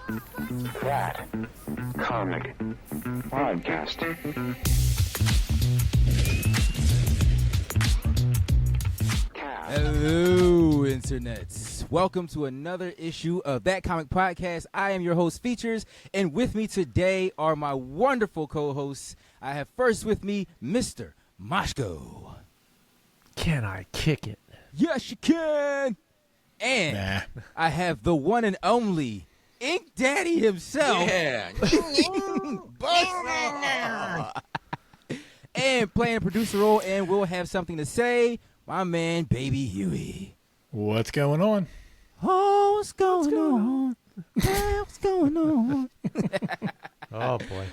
That comic podcast. Hello, internets. Welcome to another issue of That Comic Podcast. I am your host, Features, and with me today are my wonderful co-hosts. I have first with me Mr. Moshko. Can I kick it? Yes, you can. And I have the one and only Ink Daddy himself. Yeah. And playing a producer role, and we'll have something to say, my man, Baby Huey. What's going on? Oh, what's going on? What's going on? Oh, boy.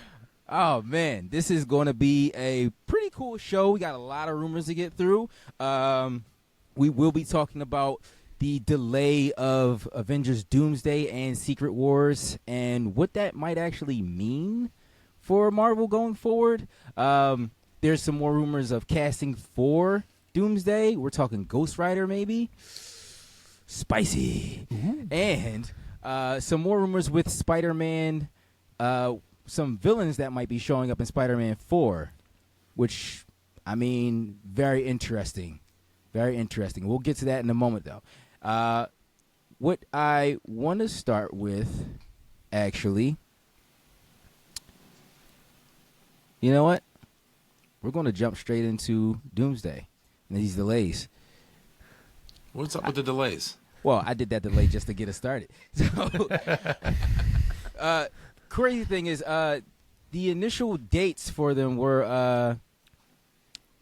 Oh, man, this is going to be a pretty cool show. We got a lot of rumors to get through. We will be talking about the delay of Avengers Doomsday and Secret Wars and what that might actually mean for Marvel going forward. There's some more rumors of casting for Doomsday. We're talking Ghost Rider, maybe. Spicy. Mm-hmm. And some more rumors with Spider-Man, some villains that might be showing up in Spider-Man 4, which, I mean, very interesting. Very interesting. We'll get to that in a moment, though. What I want to start with, actually, you know what? We're going to jump straight into Doomsday and these delays. What's up with the delays? Well, I did that delay just to get us started. So, crazy thing is, the initial dates for them were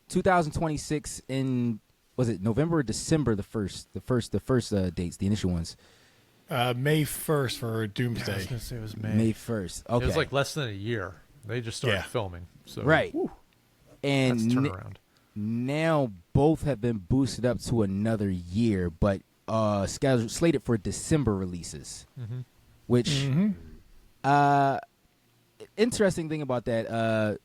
2026 in, was it November or December? The first dates, the initial ones. May 1st for I Doomsday. was going to say it was May. May 1st. Okay. It was like less than a year. They just started filming. So Right. Whew, And that's turnaround. now both have been boosted up to another year, but slated for December releases. Mm-hmm. Which, interesting thing about that,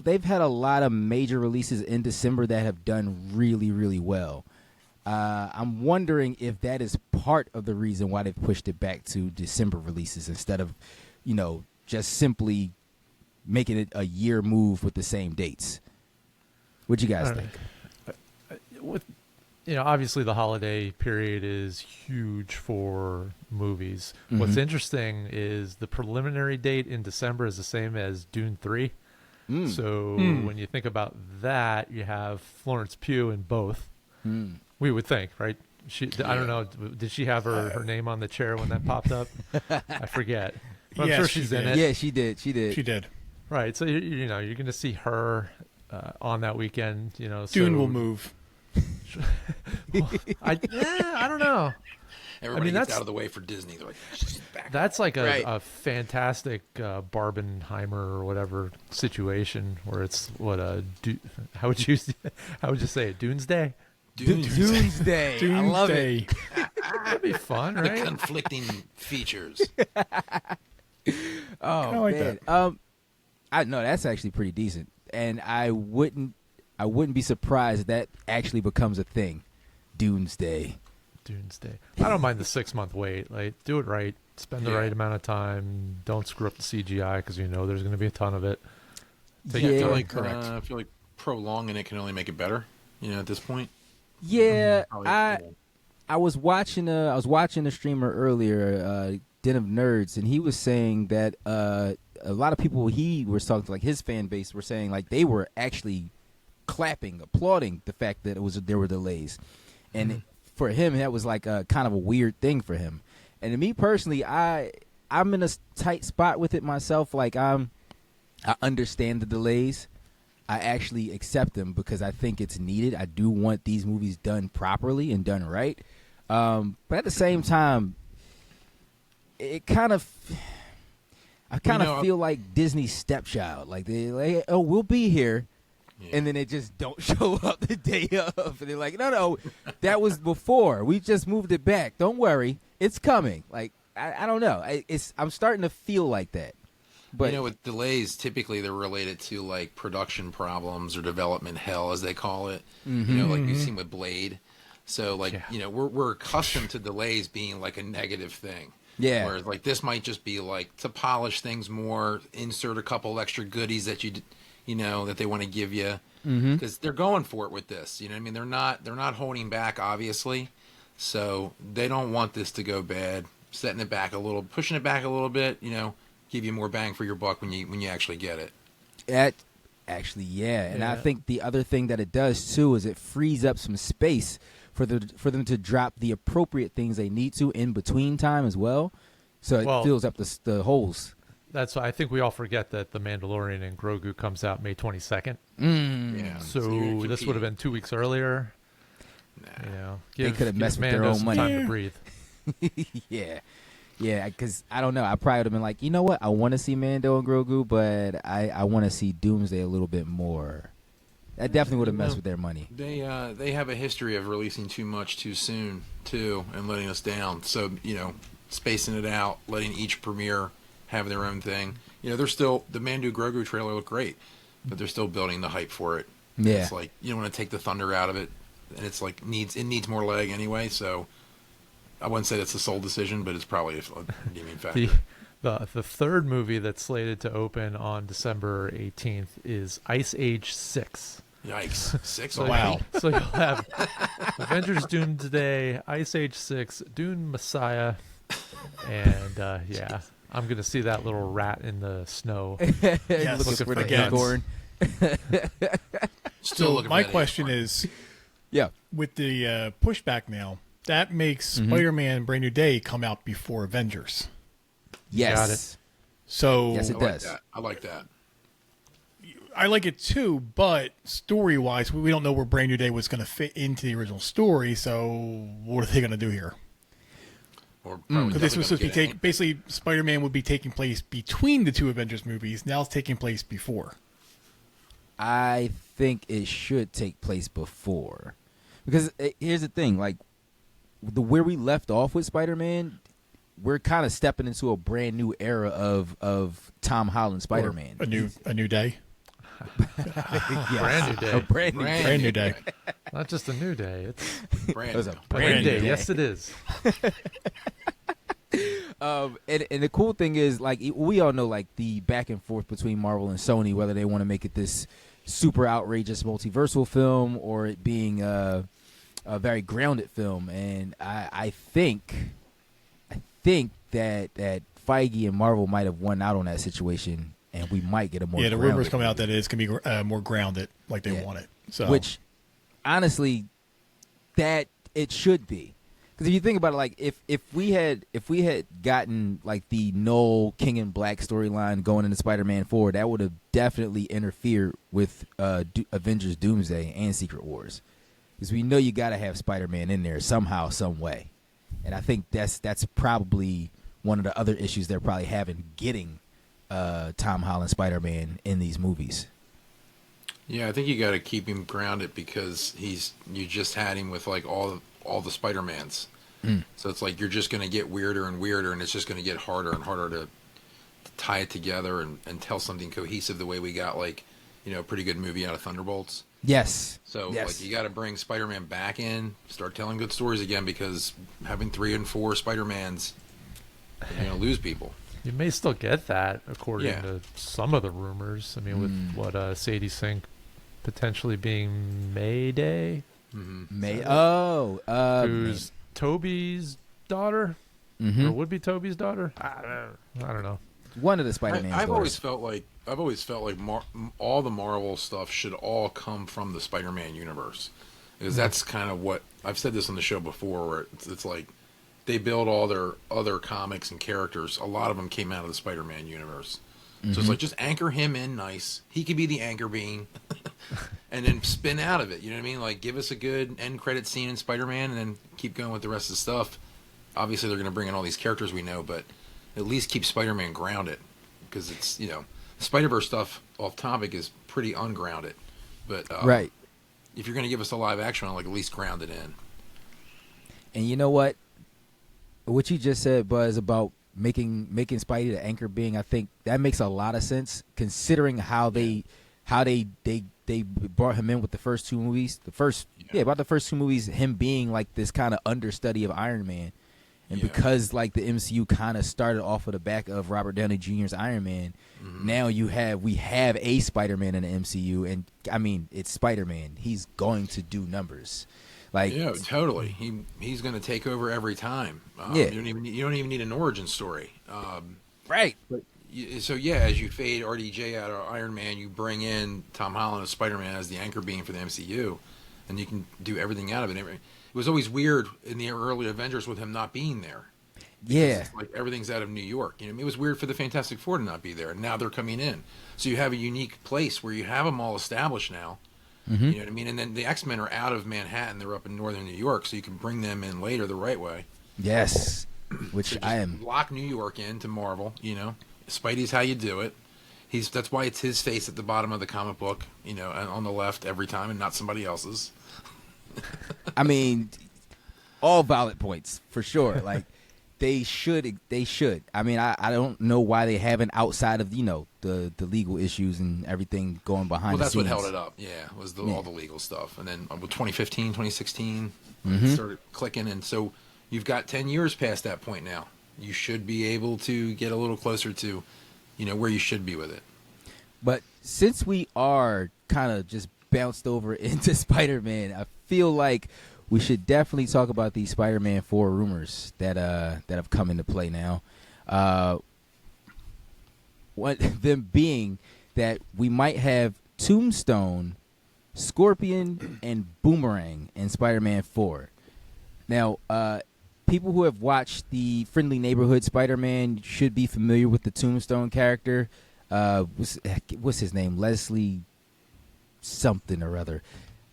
they've had a lot of major releases in December that have done really, really well. I'm wondering if that is part of the reason why they've pushed it back to December releases instead of, just simply making it a year move with the same dates. What you guys think? With obviously the holiday period is huge for movies. Mm-hmm. What's interesting is the preliminary date in December is the same as Dune 3. So when you think about that, you have Florence Pugh in both. We would think, right? I don't know. Did she have her name on the chair when that popped up? I forget. But I'm sure she's in it. Yeah, she did. She did. Right. So you're going to see her on that weekend. Dune will move. I don't know. Everybody gets out of the way for Disney. They're like, she's back. That's like a fantastic Barbenheimer or whatever situation where it's how would you say it? Doomsday? Doomsday. I love it. That'd be fun, right? The conflicting features. Oh, like man. that. I know that's actually pretty decent, and I wouldn't be surprised if that actually becomes a thing. Doomsday. I don't mind the 6-month wait. Like, do it right. Spend the right amount of time. Don't screw up the CGI because there's going to be a ton of it. I feel like prolonging it can only make it better. At this point. Yeah, I was watching a streamer earlier, Den of Nerds, and he was saying that a lot of people he was talking to, like his fan base, were saying like they were actually clapping, applauding the fact that there were delays, and for him that was like kind of a weird thing for him. And to me personally, I'm in a tight spot with it myself. Like I understand the delays. I actually accept them because I think it's needed. I do want these movies done properly and done right. But at the same time, I kind of feel like Disney's stepchild. Like we'll be here, and then they just don't show up the day of. And they're like, no, that was before. We just moved it back. Don't worry, it's coming. Like I don't know. I'm starting to feel like that. But with delays, typically they're related to like production problems or development hell, as they call it. Like we've seen with Blade. So we're accustomed to delays being like a negative thing. Yeah. Whereas like this might just be like to polish things more, insert a couple extra goodies that that they want to give you, because they're going for it with this. You know what I mean? They're not holding back, obviously, so they don't want this to go bad. Setting it back a little, pushing it back a little bit, give you more bang for your buck when you actually get it. Actually, yeah. And I think the other thing that it does too is it frees up some space for them to drop the appropriate things they need to in between time as well. So it fills up the holes. That's why I think we all forget that The Mandalorian and Grogu comes out May 22nd. Yeah. So this would have been 2 weeks earlier. Nah. They could have messed with their Mando own some money. time to breathe. Yeah, because I don't know. I probably would have been like, you know what? I want to see Mando and Grogu, but I want to see Doomsday a little bit more. That definitely would have messed with their money. They have a history of releasing too much too soon too, and letting us down. So spacing it out, letting each premiere have their own thing. They're still, the Mando Grogu trailer looked great, but they're still building the hype for it. Yeah, it's like you don't want to take the thunder out of it, and it's like needs more leg anyway. So I wouldn't say that's the sole decision, but it's probably a redeeming factor. The third movie that's slated to open on December 18th is Ice Age 6. Yikes. 6? So wow. So you'll have Avengers Doomsday, Ice Age 6, Dune Messiah, and I'm going to see that little rat in the snow. Yes, looking for the again. acorn. Still looking my for that question acorn. is, Yeah. with the pushback now, that makes Spider-Man Brand New Day come out before Avengers. Yes. Got it. So Yes, it does. I like that. I like it too, but story-wise, we don't know where Brand New Day was going to fit into the original story. So what are they going to do here? Because this was supposed to be basically Spider-Man would be taking place between the two Avengers movies. Now it's taking place before. I think it should take place before, because here's the thing: like where we left off with Spider-Man, we're kind of stepping into a brand new era of Tom Holland Spider-Man. Or a new day. Brand new day. A brand new day. Not just a new day. It's Brand was a new. brand new day. day. Yes, it is. And the cool thing is, like, we all know, like, the back and forth between Marvel and Sony, whether they want to make it this super outrageous multiversal film or it being a very grounded film. And I think that Feige and Marvel might have won out on that situation, and we might get a more the grounded rumors coming out movie. that it's going to be more grounded, like they want it. So, Which, honestly, that it should be. Because if you think about it, like if we had gotten like the Noel King and Black storyline going into Spider-Man 4, that would have definitely interfered with Avengers Doomsday and Secret Wars. Because we know you got to have Spider-Man in there somehow, some way, and I think that's probably one of the other issues they're probably having getting Tom Holland Spider-Man in these movies. Yeah, I think you got to keep him grounded because you just had him with like all the Spider-Mans. So it's like you're just going to get weirder and weirder, and it's just going to get harder and harder to tie it together and tell something cohesive the way we got like, a pretty good movie out of Thunderbolts. Yes. So yes. like you got to bring Spider-Man back in, start telling good stories again, because having 3 and 4 Spider-Mans, you're going to lose people. You may still get that according Yeah. to some of the rumors. I mean, with what Sadie Sink potentially being Mayday, who's Toby's daughter, or would be Toby's daughter. I don't know. One of the Spider-Man. I've always felt like all the Marvel stuff should all come from the Spider-Man universe, because that's kind of what I've said this on the show before, where it's like they build all their other comics and characters. A lot of them came out of the Spider-Man universe. So it's like, just anchor him in nice. He could be the anchor being, and then spin out of it. You know what I mean? Like, give us a good end credit scene in Spider-Man, and then keep going with the rest of the stuff. Obviously, they're going to bring in all these characters we know, but at least keep Spider-Man grounded, because it's, Spider-Verse stuff off topic is pretty ungrounded. But right. If you're going to give us a live action one, like, at least ground it in. And you know what? What you just said, Buzz, about making Spidey the anchor being, I think that makes a lot of sense, considering how they brought him in with the first two movies. About the first two movies, him being like this kind of understudy of Iron Man, And because like the MCU kind of started off of the back of Robert Downey Jr.'s Iron Man, now we have a Spider-Man in the MCU, and I mean it's Spider-Man. He's going to do numbers. Like, yeah, totally. He's going to take over every time. You don't even need an origin story. Right. So as you fade RDJ out of Iron Man, you bring in Tom Holland as Spider-Man as the anchor being for the MCU, and you can do everything out of it. It was always weird in the early Avengers with him not being there. Yeah, it's like everything's out of New York. You know, it was weird for the Fantastic Four to not be there, and now they're coming in. So you have a unique place where you have them all established now. You know what I mean? And then the X-Men are out of Manhattan; they're up in northern New York, so you can bring them in later the right way. Yes, which so I am. Lock New York into Marvel. You know, Spidey's how you do it. That's why it's his face at the bottom of the comic book. You know, and on the left every time, and not somebody else's. I mean, all valid points for sure. Like they should. I mean, I don't know why they haven't, outside of the legal issues and everything going behind. Well, that's the scenes. what held it up. Yeah, was all the legal stuff, and then with 2015, 2016, it started clicking, and so you've got 10 years past that point now. You should be able to get a little closer to, where you should be with it. But since we are kind of just bounced over into Spider-Man, I feel like we should definitely talk about these Spider-Man 4 rumors that have come into play now. Them being that we might have Tombstone, Scorpion, and Boomerang in Spider-Man 4. Now, people who have watched the Friendly Neighborhood Spider-Man should be familiar with the Tombstone character. What's his name? Leslie something or other.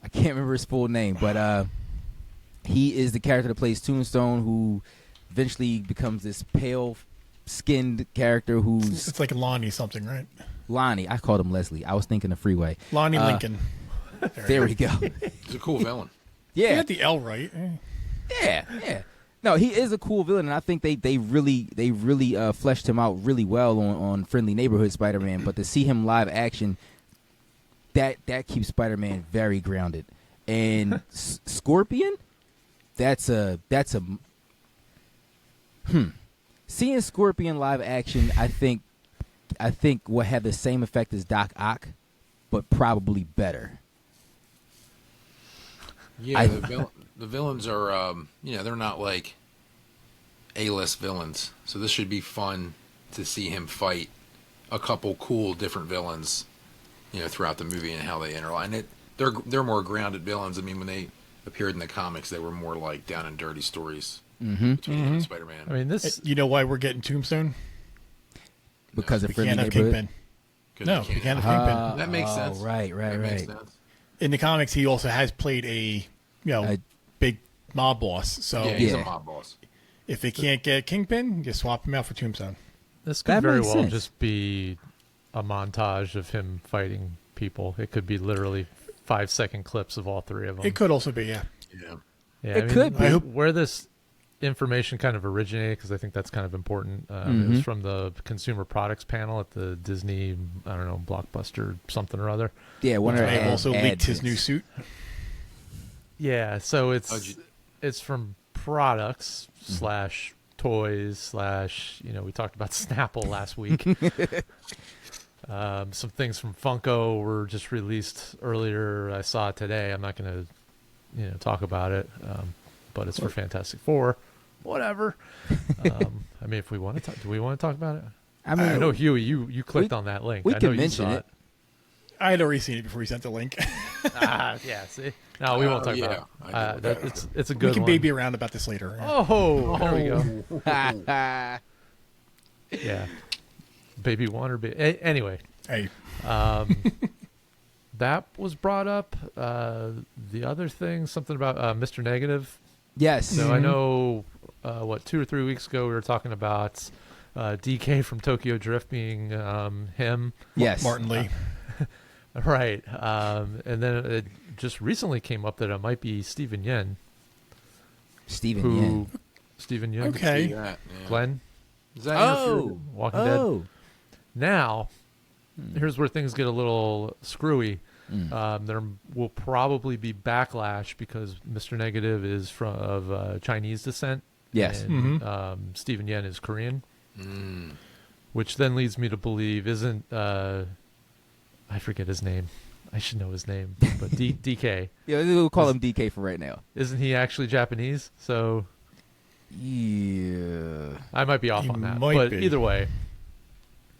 I can't remember his full name, but he is the character that plays Tombstone, who eventually becomes this pale-skinned character who's... It's like Lonnie something, right? Lonnie. I called him Leslie. I was thinking of Freeway. Lonnie Lincoln. There we go. He's a cool villain. Yeah. He had the L right. Yeah. No, he is a cool villain, and I think they really fleshed him out really well on Friendly Neighborhood Spider-Man. But to see him live action, that keeps Spider-Man very grounded. And Scorpion, that's a seeing Scorpion live action, I think will have the same effect as Doc Ock, but probably better. Yeah, the villains are, they're not like A-list villains. So this should be fun to see him fight a couple cool different villains, throughout the movie and how they interline. They're more grounded villains. I mean, when they appeared in the comics, they were more like down and dirty stories between him and Spider-Man. I mean, this. You know why we're getting Tombstone? Because of Friendly can't have Neighborhood. Kingpin. No, we can't have Kingpin. That makes sense. Right. Makes sense. In the comics, he also has played a big mob boss. So yeah, he's a mob boss. If they can't get Kingpin, just swap him out for Tombstone. This could very well just be a montage of him fighting people. It could be literally 5-second clips of all three of them. It could also be, yeah. It could be. Where this information kind of originated, because I think that's kind of important. It was from the consumer products panel at the Disney, I don't know, Blockbuster something or other. Yeah, they also leaked his new suit. Yeah, so it's from products / toys / we talked about Snapple last week. Some things from Funko were just released earlier. I saw it today. I'm not going to talk about it, but it's for Fantastic Four. Whatever. I mean, if we want to talk, do we want to talk about it? I mean, I know Huey, you clicked on that link. We I know can you mention saw it. I had already seen it before he sent the link. Yeah, see? No, we won't talk about it. It's a good one. We can baby around about this later. Oh, there we go. Yeah. Baby one or anyway. Hey. That was brought up. The other thing, something about Mr. Negative. Yes. So I know, 2 or 3 weeks ago we were talking about DK from Tokyo Drift being him. Yes. Martin Lee. Right. And then it just recently came up that it might be Steven Yeun. Steven Yeun. Okay. Glenn. Is that Walking Dead. Now, here's where things get a little screwy. There will probably be backlash because Mr. Negative is of Chinese descent, Yes. And Steven Yeun is Korean. Which then leads me to believe isn't I forget his name. I should know his name, but DK. Yeah, we'll call him DK for right now. Isn't he actually Japanese? So yeah, I might be off on that. But either way,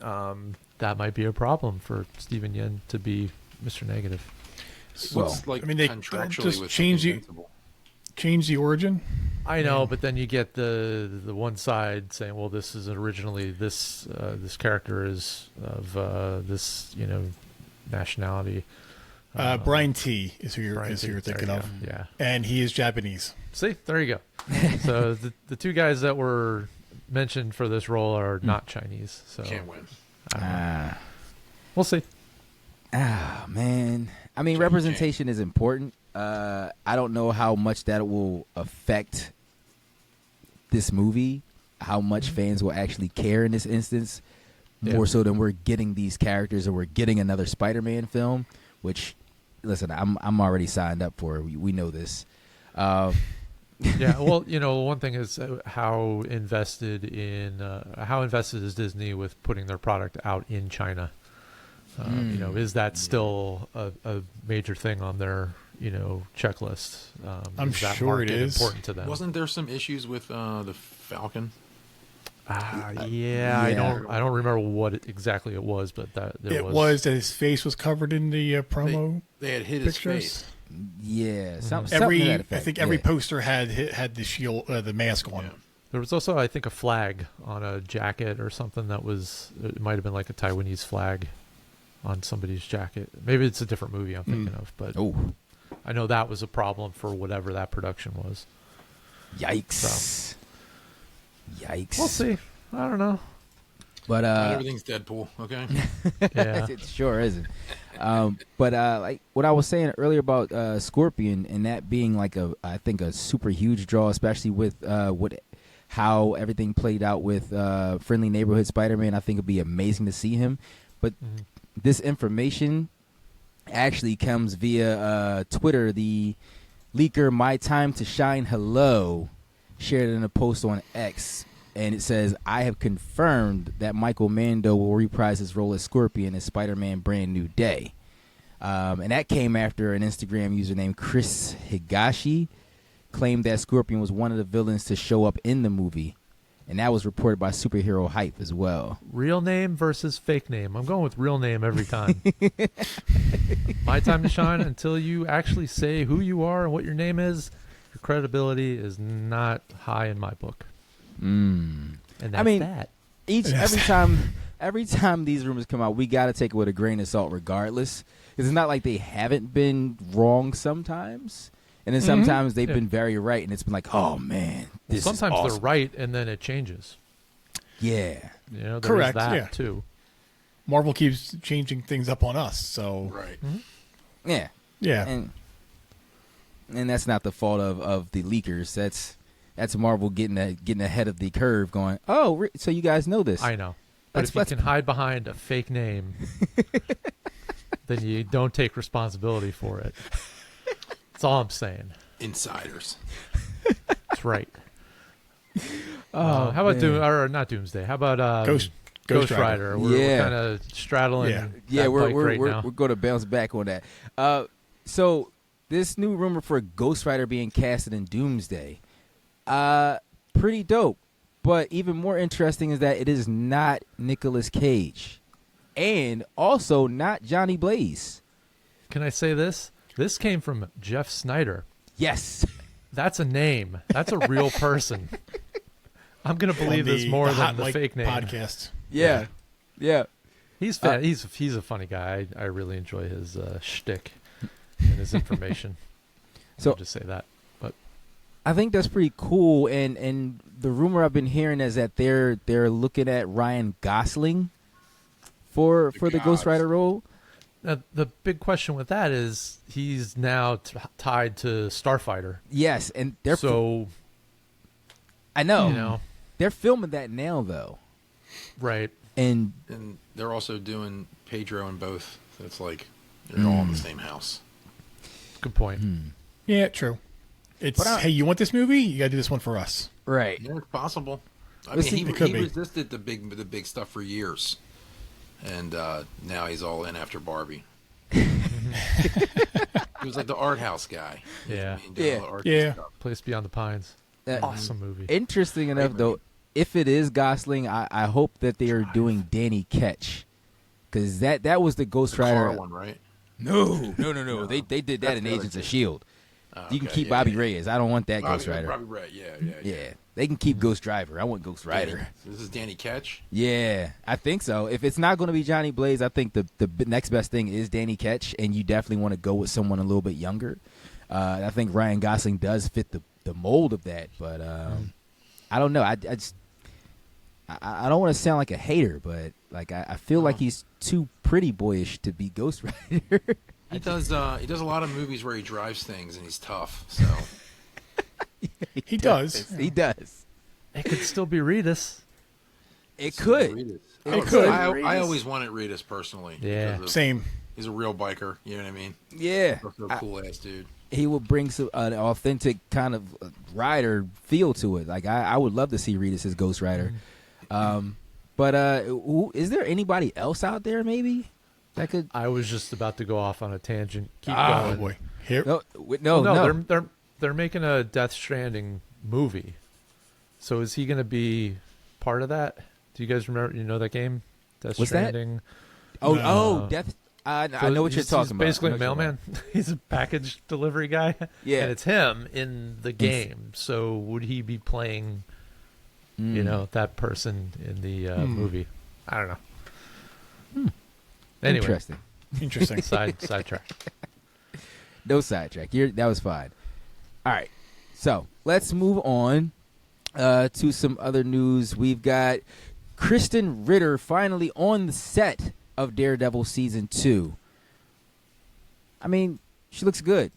that might be a problem for Steven Yeun to be Mr. Negative. Well, like, I mean, they contractually just with change the origin. I know, but then you get the one side saying, "Well, this is originally this character is of this nationality." Brian T is who you're thinking of. Yeah, and he is Japanese. See, there you go. So the two guys that were mentioned for this role are not Chinese. So can't win. We'll see. Man. I mean, representation is important. I don't know how much that will affect this movie, how much fans will actually care in this instance, more so than we're getting these characters or we're getting another Spider-Man film, which, listen, I'm already signed up for. We know this. Yeah, well, one thing is how invested is Disney with putting their product out in China? Is that still a major thing on their checklist? I'm sure it is important to them. Wasn't there some issues with the Falcon? Yeah, I don't remember what exactly it was, but that was that his face was covered in the promo. They had hit pictures. his face. Yeah, something to that effect. I think every poster had the shield, the mask on. Yeah. There was also, I think, a flag on a jacket or something it might have been like a Taiwanese flag on somebody's jacket. Maybe it's a different movie I'm thinking of, but I know that was a problem for whatever that production was. Yikes. Yikes. We'll see. I don't know. But not everything's Deadpool, okay? Yeah. It sure isn't. But like what I was saying earlier about Scorpion and that being like I think a super huge draw, especially with how everything played out with Friendly Neighborhood Spider-Man. I think it'd be amazing to see him. But this information actually comes via Twitter. The leaker My Time to Shine Hello shared it in a post on X, and it says, "I have confirmed that Michael Mando will reprise his role as Scorpion in Spider-Man Brand New Day." And that came after an Instagram user named Chris Higashi claimed that Scorpion was one of the villains to show up in the movie. And that was reported by Superhero Hype as well. Real name versus fake name. I'm going with real name every time. My time to shine until you actually say who you are and what your name is. Your credibility is not high in my book. And that's that. Every time these rumors come out, we got to take it with a grain of salt regardless. Because it's not like they haven't been wrong sometimes. And then sometimes they've been very right, and it's been like, oh, man, this sometimes is awesome. they're right, and then it changes. Yeah. There's correct. That too. Marvel keeps changing things up on us, so right. Yeah. Yeah. And that's not the fault of the leakers. That's Marvel getting ahead of the curve, going, oh, so you guys know this. I know. But if you can hide behind a fake name, then you don't take responsibility for it. That's all I'm saying. Insiders. That's right. How about not Doomsday? How about Ghost Rider? We're kind of straddling. Yeah, we're now. going to bounce back on that. So this new rumor for Ghost Rider being casted in Doomsday, pretty dope. But even more interesting is that it is not Nicolas Cage, and also not Johnny Blaze. Can I say this? This came from Jeff Snyder. Yes. That's a name. That's a real person. I'm going to believe this more than the fake name. Podcast. Yeah. He's a funny guy. I really enjoy his shtick and his information. So I'll just say that. But I think that's pretty cool. And the rumor I've been hearing is that they're looking at Ryan Gosling for the Ghost Rider role. Now, the big question with that is he's now tied to Starfighter. Yes, and I know. They're filming that now, though. Right. And they're also doing Pedro in both. So it's like they're all in the same house. Good point. Yeah, true. It's hey, you want this movie? You got to do this one for us. Right. Yeah, it's possible. I Let's mean, see, he resisted the big stuff for years, and now he's all in after Barbie. He was like the art house guy. Yeah. Yeah. Place Beyond the Pines. Awesome movie. Interesting enough, though, if it is Gosling, I hope that they are doing Danny Ketch, because that was the Ghost Rider one, right? No. They did that in Agents of S.H.I.E.L.D. You can keep Bobby Reyes. I don't want that Ghost Rider. Bobby Ray, yeah. They can keep Ghost Driver. I want Ghost Rider. This is Danny Ketch? Yeah, I think so. If it's not going to be Johnny Blaze, I think the next best thing is Danny Ketch, and you definitely want to go with someone a little bit younger. I think Ryan Gosling does fit the mold of that, but I don't know. I don't want to sound like a hater, but like I feel like he's too pretty boyish to be Ghost Rider. He does a lot of movies where he drives things and he's tough. So he does. He does. It could still be Reedus. It could. It could. I always wanted Reedus personally. Yeah. Same. He's a real biker. You know what I mean? Yeah. A cool ass dude. He will bring an authentic kind of rider feel to it. Like I would love to see Reedus as Ghost Rider. But is there anybody else out there maybe that could? I was just about to go off on a tangent. Keep going. Oh boy. Here. No. They're making a Death Stranding movie. So is he going to be part of that? Do you guys remember? You know that game, Death What's that? Stranding? Death. I know what you're talking about. He's basically a mailman. He's a package delivery guy. Yeah, and it's him in the game. So would he be playing, that person in the movie? I don't know. Anyway, Interesting. Sidetrack. No sidetrack. That was fine. All right, so let's move on to some other news. We've got Krysten Ritter finally on the set of Daredevil season 2. I mean, she looks good.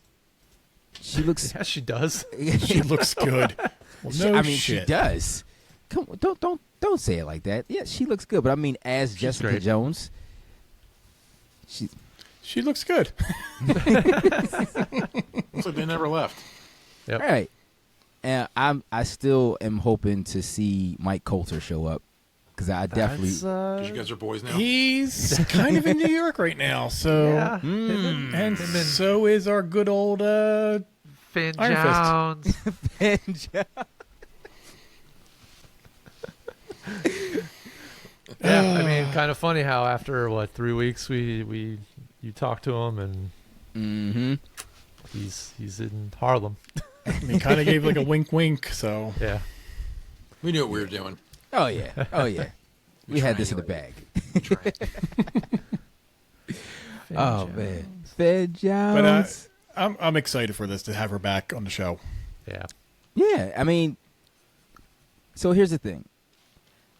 She looks. Yeah, she does. She looks good. Well, she does. Come on, don't say it like that. Yeah, she looks good, but I mean, as She's Jessica great. Jones, she looks good. Looks like they never left. Yep. All right. And I still am hoping to see Mike Coulter show up, because I definitely. Because you guys are boys now. He's kind of in New York right now, so Yeah. and so is our good old Finn Iron Jones. Yeah, I mean, kind of funny how after 3 weeks you talked to him and he's in Harlem. I mean, kind of gave like a wink. So Yeah. We knew what we were doing. Oh yeah. We had this in the bag. Oh man, Finn Jones. But I'm excited for this to have her back on the show. Yeah. Yeah, I mean, so here's the thing.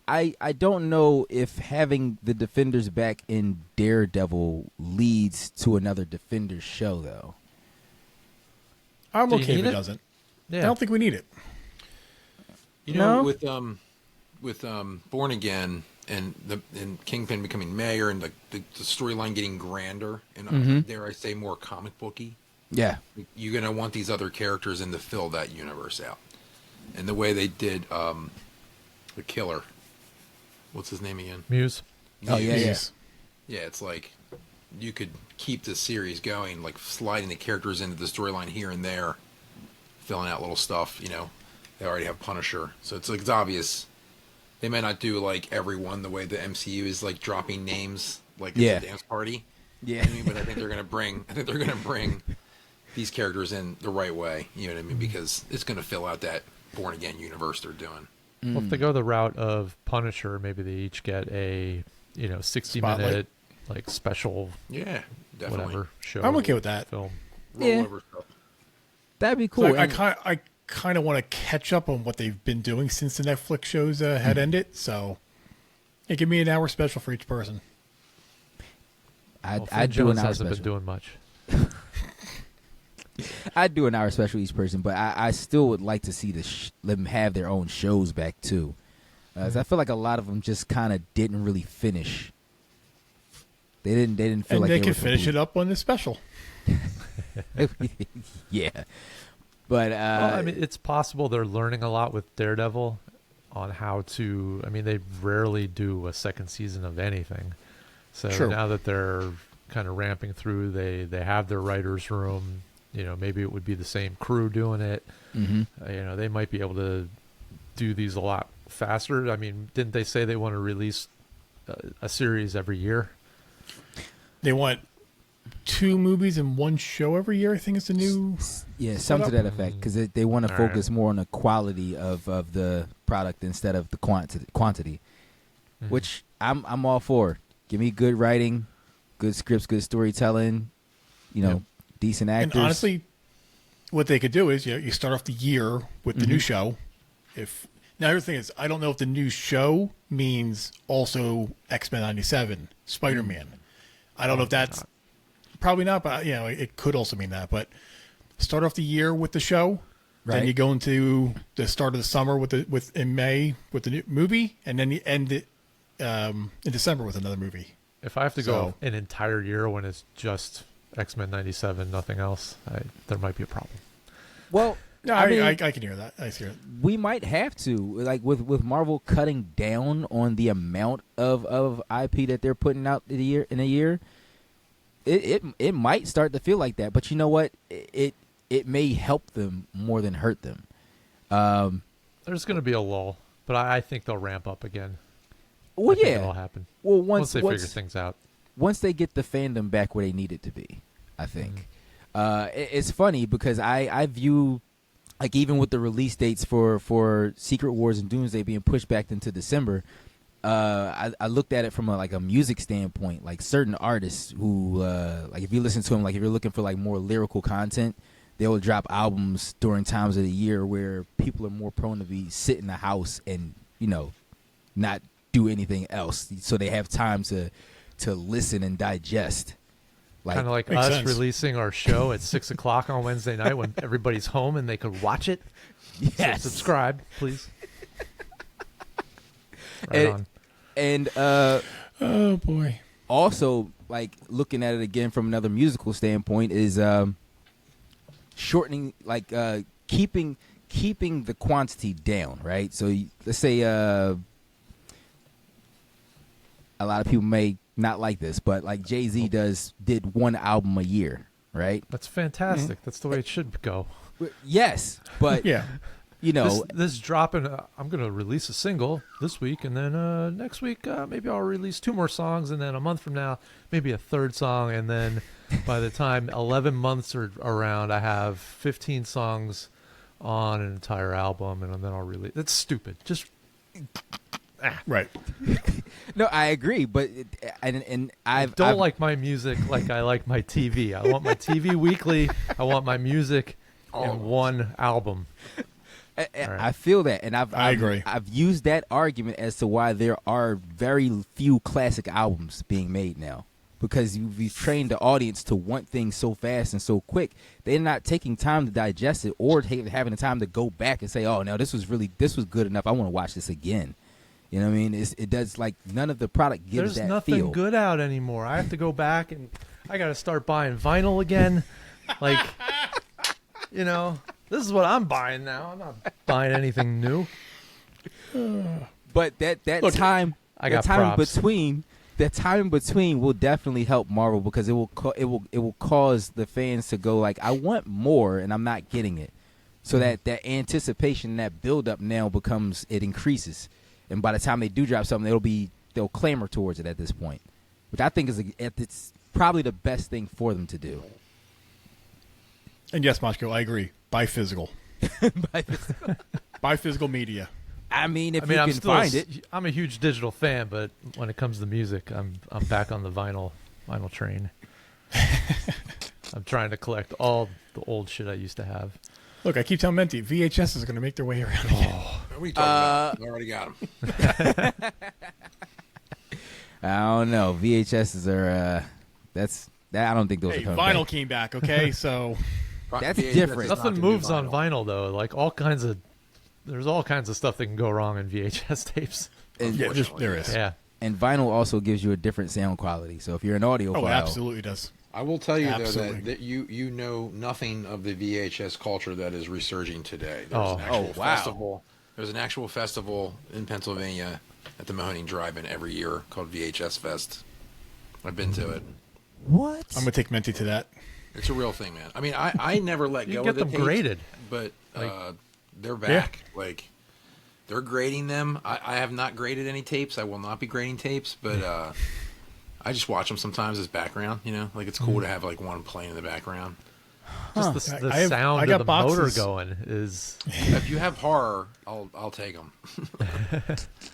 I don't know if having the Defenders back in Daredevil leads to another Defenders show, though. I'm Do you okay if need it it? doesn't. Yeah. I don't think we need it. You know, No? with Born Again and Kingpin becoming mayor and the storyline getting grander and dare I say more comic booky. Yeah. You're gonna want these other characters in to fill that universe out. And the way they did the Killer, what's his name again? Muse. Oh yeah. Yeah, it's like you could keep the series going, like sliding the characters into the storyline here and there, filling out little stuff. They already have Punisher, so it's obvious. They may not do like everyone the way the MCU is like dropping names like it's a dance party. Yeah. You know what I mean? But I think they're gonna bring these characters in the right way. You know what I mean? Because it's gonna fill out that Born Again universe they're doing. Well, if they go the route of Punisher, maybe they each get a 60-minute like special Yeah, definitely. whatever show. I'm okay with that. Film. Rollover stuff. That'd be cool. So I kind of want to catch up on what they've been doing since the Netflix shows had ended. So, give me an hour special for each person. I'd do an hour hasn't special. been doing much. I'd do an hour special each person, but I still would like to see them have their own shows back too. 'Cause I feel like a lot of them just kind of didn't really finish. They didn't feel And like they they can were finish complete. it up on the special. Yeah, But well, I mean, it's possible they're learning a lot with Daredevil on how to. I mean, they rarely do a second season of anything. So now that they're kind of ramping through, they have their writers' room. Maybe it would be the same crew doing it. Mm-hmm. They might be able to do these a lot faster. I mean, didn't they say they want to release a series every year? They want 2 movies and 1 show every year. I think it's the new. Yeah, something to that effect, because they want to focus more on the quality of the product instead of the quantity, which I'm all for. Give me good writing, good scripts, good storytelling. Decent actors. And honestly, what they could do is you start off the year with the new show. Now, here's the thing is, I don't know if the new show means also X-Men 97, Spider-Man. I don't know if that's probably not, but it could also mean that. But start off the year with the show, then you go into the start of the summer in May with the new movie, and then you end it in December with another movie. If I have to go an entire year when it's just X-Men 97, nothing else, there might be a problem. Well, no, I can hear that. I hear it. We might have to, like with Marvel cutting down on the amount of IP that they're putting out in a year. It might start to feel like that, but you know what? It may help them more than hurt them. There's going to be a lull, but I think they'll ramp up again. Well, yeah, it'll happen. Well, once they figure things out. Once they get the fandom back where they need it to be, I think. It's funny because I view, like, even with the release dates for Secret Wars and Doomsday being pushed back into December, I looked at it from a music standpoint. Like, certain artists who, like, if you listen to them, like, if you're looking for like more lyrical content, they will drop albums during times of the year where people are more prone to be sit in the house and not do anything else, so they have time to listen and digest. Kind of like us releasing our show at 6:00 on Wednesday night when everybody's home and they could watch it. Yes. So subscribe, please. And oh boy. Also, like, looking at it again from another musical standpoint is shortening, like, keeping the quantity down, right? So let's say a lot of people may not like this, but like Jay-Z did 1 album a year, right? That's fantastic. That's the way it should go. Yes, but yeah, this dropping. I'm going to release a single this week, and then next week maybe I'll release 2 more songs, and then a month from now maybe a 3rd song, and then by the time 11 months are around, I have 15 songs on an entire album, and then I'll release. That's stupid. Just right. No, I agree, but I don't like my music like I like my TV. I want my TV weekly. I want my music in 1 album. I feel that, and I agree. I've used that argument as to why there are very few classic albums being made now, because we've trained the audience to want things so fast and so quick. They're not taking time to digest it or having the time to go back and say, "Oh, now this was good enough. I want to watch this again." You know what I mean? It does, like, none of the product gives that feel. There's nothing good out anymore. I have to go back and I got to start buying vinyl again. Like, this is what I'm buying now. I'm not buying anything new. But that time in between will definitely help Marvel, because it will cause the fans to go like, I want more and I'm not getting it. So that anticipation, that build up now increases. And by the time they do drop something, they'll clamor towards it at this point, which I think it's probably the best thing for them to do. And yes, Moshko, I agree. Buy physical. Buy physical media. I mean, if you can find it. I'm a huge digital fan, but when it comes to music, I'm back on the vinyl train. I'm trying to collect all the old shit I used to have. Look, I keep telling Menti, VHS is going to make their way around again. What are we talking about? I already got them. I don't know. VHSs are I don't think those are coming vinyl back. came back, okay? So that's different. Nothing moves on vinyl though. Like there's all kinds of stuff that can go wrong in VHS tapes. There is. Yeah. And vinyl also gives you a different sound quality. So if you're an audiophile, it absolutely does. I will tell you Absolutely. though that you know nothing of the VHS culture that is resurging today. There's Oh. an actual Oh, wow. festival. There's an actual festival in Pennsylvania at the Mahoning Drive-In every year called VHS Fest. I've been to it. What? I'm gonna take Menti to that. It's a real thing, man. I mean, I never let You go get of the them tapes, graded. but they're back. Like they're grading them. I have not graded any tapes. I will not be grading tapes, but I just watch them sometimes as background. You know, like it's cool to have like one playing in the background. Just the I sound got of the motor boxes. going is. If you have horror, I'll take them.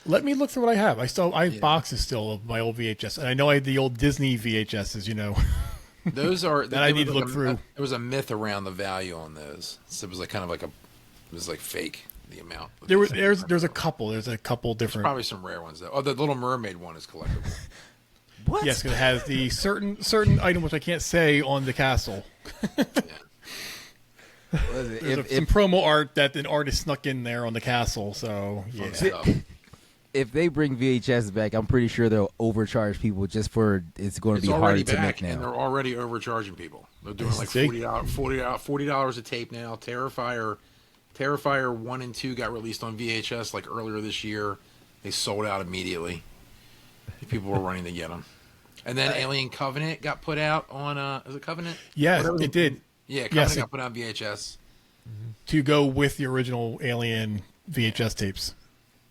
Let me look through what I have. I have boxes still of my old VHS, and I know I had the old Disney VHSs. You know, Those are That I need to look through. There was a myth around the value on those. So it was like kind of like it was like fake the amount. there's a couple. There's a couple different. Probably some rare ones though. Oh, the Little Mermaid one is collectible. What? Yes, 'cause it has the certain item which I can't say on the castle. There's some promo art that an artist snuck in there on the castle. So yeah. Fun stuff. If they bring VHS back, I'm pretty sure they'll overcharge people just for it's going to It's be already hard to back, make and now. they're already overcharging people. They're doing like See? $40 a tape now. Terrifier 1 and 2 got released on VHS like earlier this year. They sold out immediately. People were running to get them. And then Alien Covenant got put out on is it Covenant? Yeah, Whatever it did. Yeah, Covenant Yes, got put on VHS. To go with the original Alien VHS tapes.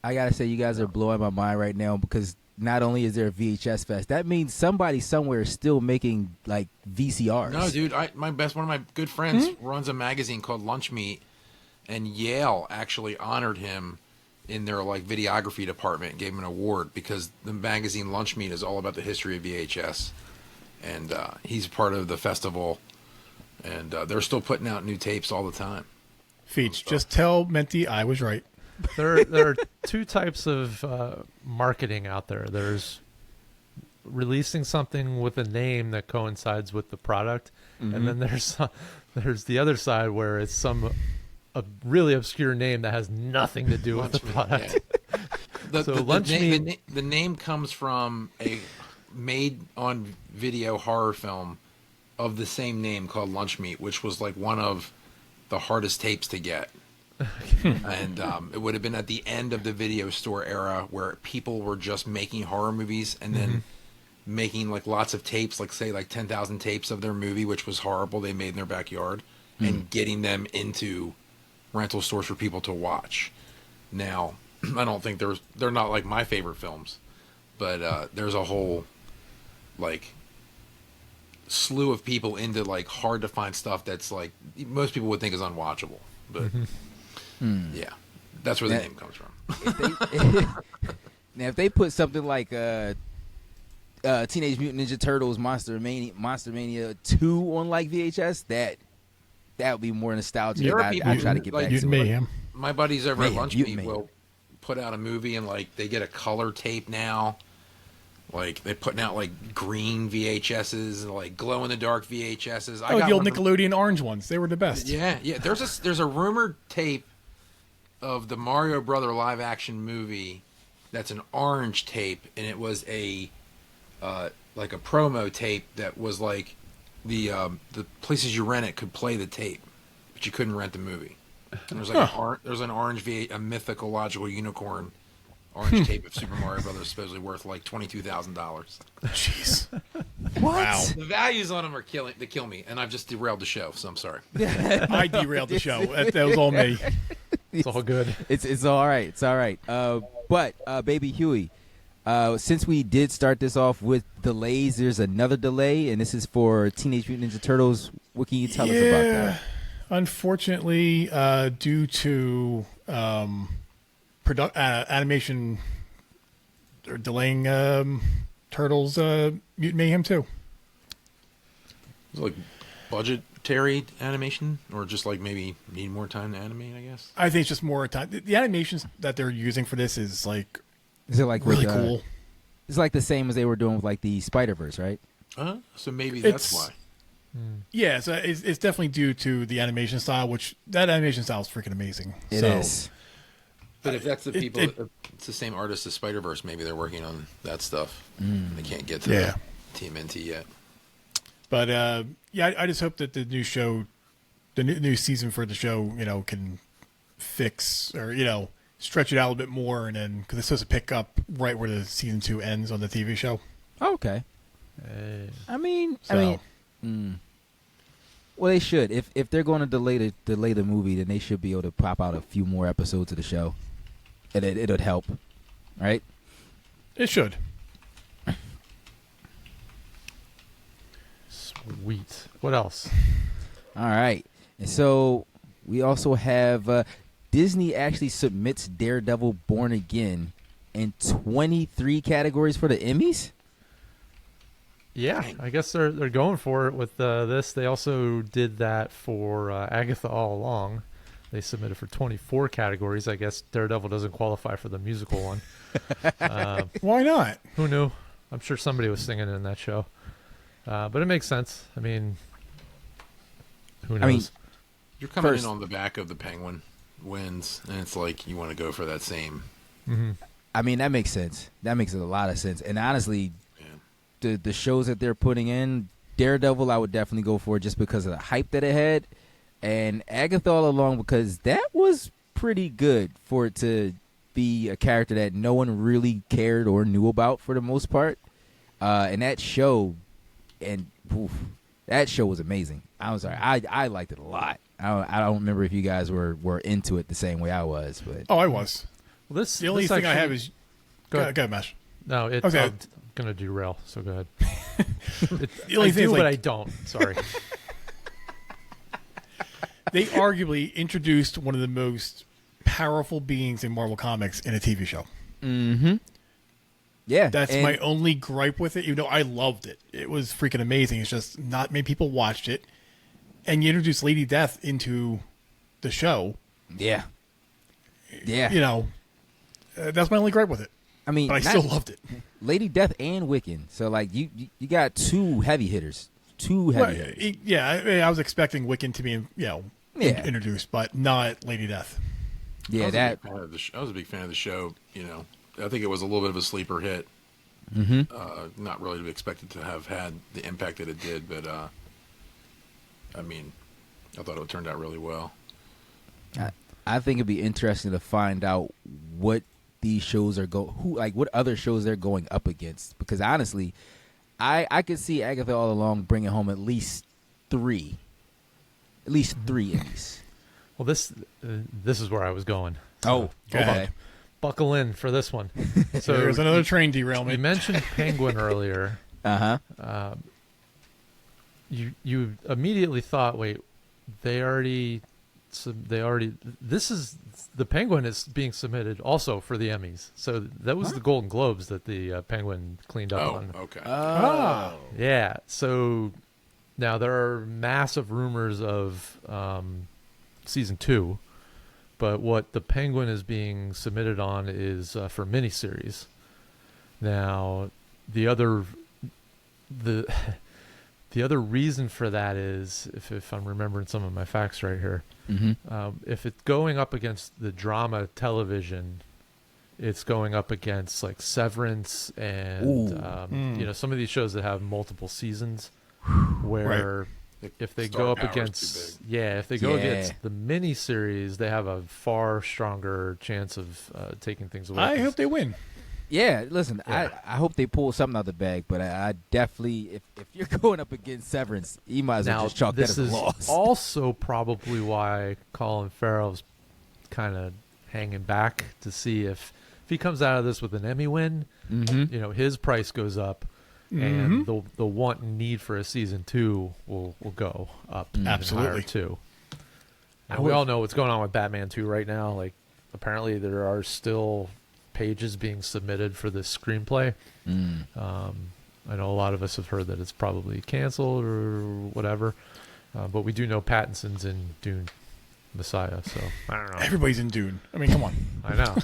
I gotta say, you guys are blowing my mind right now because not only is there a VHS fest, that means somebody somewhere is still making like VCRs. No, dude, one of my good friends runs a magazine called Lunch Meat, and Yale actually honored him in their like videography department, gave him an award because the magazine Lunch Meat is all about the history of VHS, and he's part of the festival, and they're still putting out new tapes all the time. Feach, just tell Menti I was right. There are two types of marketing out there. There's releasing something with a name that coincides with the product, and then there's the other side where it's a really obscure name that has nothing to do with the product. Yeah. The The name comes from a made-on-video horror film of the same name called Lunch Meat, which was like one of the hardest tapes to get. And it would have been at the end of the video store era where people were just making horror movies and then making like lots of tapes, like say like 10,000 tapes of their movie, which was horrible, they made in their backyard, and getting them into rental stores for people to watch. Now, I don't think they're not like my favorite films, but there's a whole like slew of people into like hard to find stuff that's like most people would think is unwatchable, but yeah, that's where the name comes from. Now, if they put something like Teenage Mutant Ninja Turtles Monster Mania 2 on like VHS, that would be more nostalgic. There are I people try to who, get like, back Mutant to it. Mayhem. My buddies over at Mayhem, Lunch Mutant Meat Mayhem. will put out a movie and like they get a color tape now. Like they're putting out like green VHSs, like glow in the dark VHSs. Oh, the old Nickelodeon orange ones. They were the best. Yeah. There's a rumored tape of the Mario Brother live action movie that's an orange tape, and it was a like a promo tape that was like the places you rent it could play the tape, but you couldn't rent the movie. And there's like there's an orange a mythological unicorn orange tape of Super Mario Brothers supposedly worth like $22,000. Jeez. What? Wow. The values on them are kill me, and I've just derailed the show, so I'm sorry. I derailed the show. That was all me. It's all good. It's all right. It's all right. But Baby Huey, since we did start this off with delays, there's another delay, and this is for Teenage Mutant Ninja Turtles. What can you tell us about that? Unfortunately, due to animation, they're delaying Turtles Mutant Mayhem 2. Is it like budgetary animation, or just like maybe need more time to animate, I guess? I think it's just more time. The animations that they're using for this is like Is it like really with, cool. It's like the same as they were doing with like the Spider-Verse, right? So maybe that's why. Yeah, so it's definitely due to the animation style, which that animation style is freaking amazing. It is. But if that's the people, if it's the same artist as Spider-Verse, maybe they're working on that stuff. They can't get to the TMNT yet. But yeah, I just hope that the new show, the new season for the show, can fix or stretch it out a little bit more, and then because it's supposed to pick up right where the season 2 ends on the TV show. Okay. Well, they should. If they're going to delay the movie, then they should be able to pop out a few more episodes of the show, and it would help, right? It should. Sweet. What else? All right. And so we also have Disney actually submits Daredevil Born Again in 23 categories for the Emmys. Yeah, I guess they're going for it with this. They also did that for Agatha All Along. They submitted for 24 categories. I guess Daredevil doesn't qualify for the musical one. Why not? Who knew? I'm sure somebody was singing in that show. But it makes sense. I mean, who knows? You're coming in on the back of the Penguin wins, and it's like you want to go for that same. Mm-hmm. I mean, that makes sense. That makes a lot of sense. And honestly, the shows that they're putting in, Daredevil, I would definitely go for just because of the hype that it had, and Agatha All Along because that was pretty good for it to be a character that no one really cared or knew about for the most part. And that show, that show was amazing. I'm sorry, I liked it a lot. I don't remember if you guys were into it the same way I was, but I was. Well, the only thing I have is go ahead, Mash. No, it's okay. I'm gonna derail. So go ahead. The only thing is, but I don't. Sorry. They arguably introduced one of the most powerful beings in Marvel Comics in a TV show. Mm-hmm. Yeah, that's my only gripe with it. Even though I loved it, it was freaking amazing. It's just not many people watched it, and you introduced Lady Death into the show. Yeah. That's my only gripe with it. I mean, but I still loved it. Lady Death and Wiccan. So like you got two heavy hitters. Hitters. Yeah, I was expecting Wiccan to be introduced, but not Lady Death. Yeah, I was a big fan of the show. I think it was a little bit of a sleeper hit. Mm-hmm. Not really expected to have had the impact that it did, but I mean, I thought it turned out really well. I think it'd be interesting to find out what these shows are what other shows they're going up against. Because honestly, I could see Agatha All Along bringing home at least three Emmys. Well, this is where I was going. So buckle in for this one. So there's another train derailment. You mentioned Penguin earlier. Uh-huh. You immediately thought, wait, the Penguin is being submitted also for the Emmys. So that was the Golden Globes that the Penguin cleaned up on. Okay. Oh. Yeah. So now there are massive rumors of season 2, but what the Penguin is being submitted on is for miniseries. Now, the other reason for that is, if I'm remembering some of my facts right here, if it's going up against the drama television, it's going up against like Severance and some of these shows that have multiple seasons, where if they go up against against the mini series, they have a far stronger chance of taking things away. I hope they win. Yeah, listen, I hope they pull something out of the bag, but I definitely, if you're going up against Severance, you might as well just chalk that as a loss. This is also probably why Colin Farrell's kind of hanging back to see if he comes out of this with an Emmy win, his price goes up, and the want and need for a season 2 will go up. Absolutely. Too. And we all know what's going on with Batman 2 right now. Like, apparently there are still pages being submitted for this screenplay. I know a lot of us have heard that it's probably canceled or whatever, but we do know Pattinson's in Dune Messiah, so I don't know. Everybody's in Dune. I mean, come on. I know.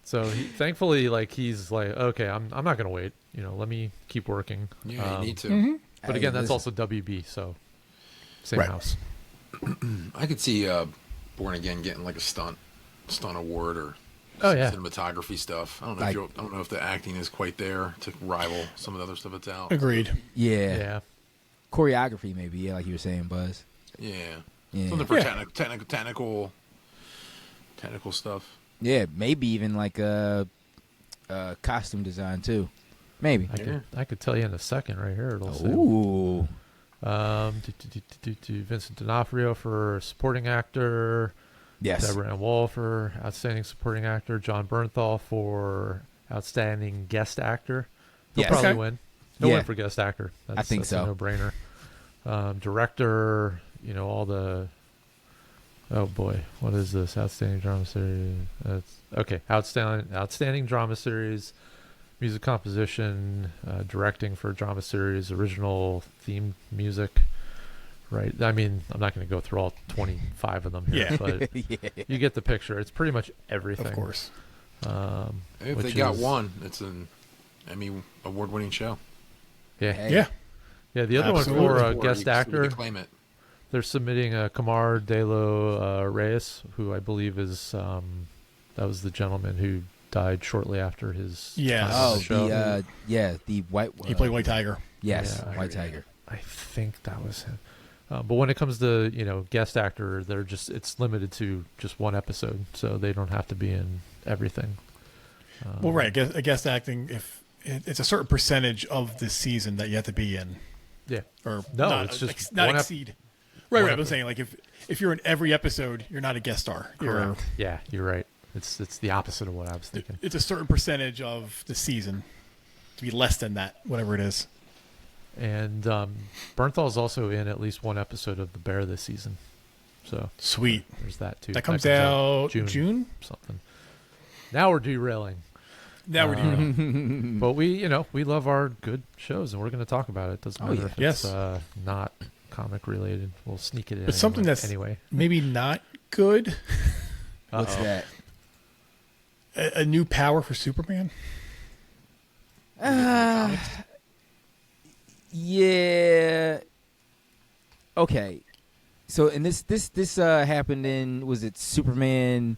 So thankfully, he's like, okay, I'm not gonna wait. Let me keep working. Yeah, you need to. But again, that's also WB, so same house. I could see Born Again getting like a stunt award or cinematography stuff. I don't know if the acting is quite there to rival some of the other stuff that's out. Agreed. Yeah. choreography, maybe. Yeah, like you were saying, Buzz. Yeah. Yeah. Something for technical stuff. Yeah, maybe even like a costume design too. Maybe. I could tell you in a second right here. It'll say. Ooh. Vincent D'Onofrio for supporting actor. Yes. Deborah Ann Woll for outstanding supporting actor. John Bernthal for outstanding guest actor. He'll Yes. probably Okay. win. He'll Yeah. win for guest actor. I think that's so. a no-brainer. Director, all the... Oh, boy. What is this? Outstanding drama series. Okay. Outstanding drama series. Music composition. Directing for drama series. Original theme music. Right. I mean, I'm not going to go through all 25 of them here, but you get the picture. It's pretty much everything. Of course. If they got one, it's an Emmy award-winning show. Yeah. Hey. Yeah. Yeah, the other Absolutely. one for Or guest you can actor, claim it. they're submitting Camar De Lo Reyes, who I believe is that was the gentleman who died shortly after his Yes. time on Oh, the show. the white. He played White Tiger. Yes, Yeah, White Tiger. I think that was him. But when it comes to guest actor, it's limited to just one episode, so they don't have to be in everything. Well, right. A guest acting, if it's a certain percentage of the season that you have to be in, Yeah. or No, not, it's just not one exceed. Right. I'm saying like if you're in every episode, you're not a guest star. Correct. Yeah, you're right. It's the opposite of what I was thinking. It's a certain percentage of the season to be less than that, whatever it is. And Bernthal is also in at least one episode of The Bear this season. So Sweet. there's that too. That comes out June something. Now we're derailing. Now we're doing. But we love our good shows, and we're going to talk about it. Doesn't matter if Yes. it's not comic related. We'll sneak it in. But something that's anyway. maybe not good. What's that? A new power for Superman. Yeah. Okay. So, and this happened in, was it Superman?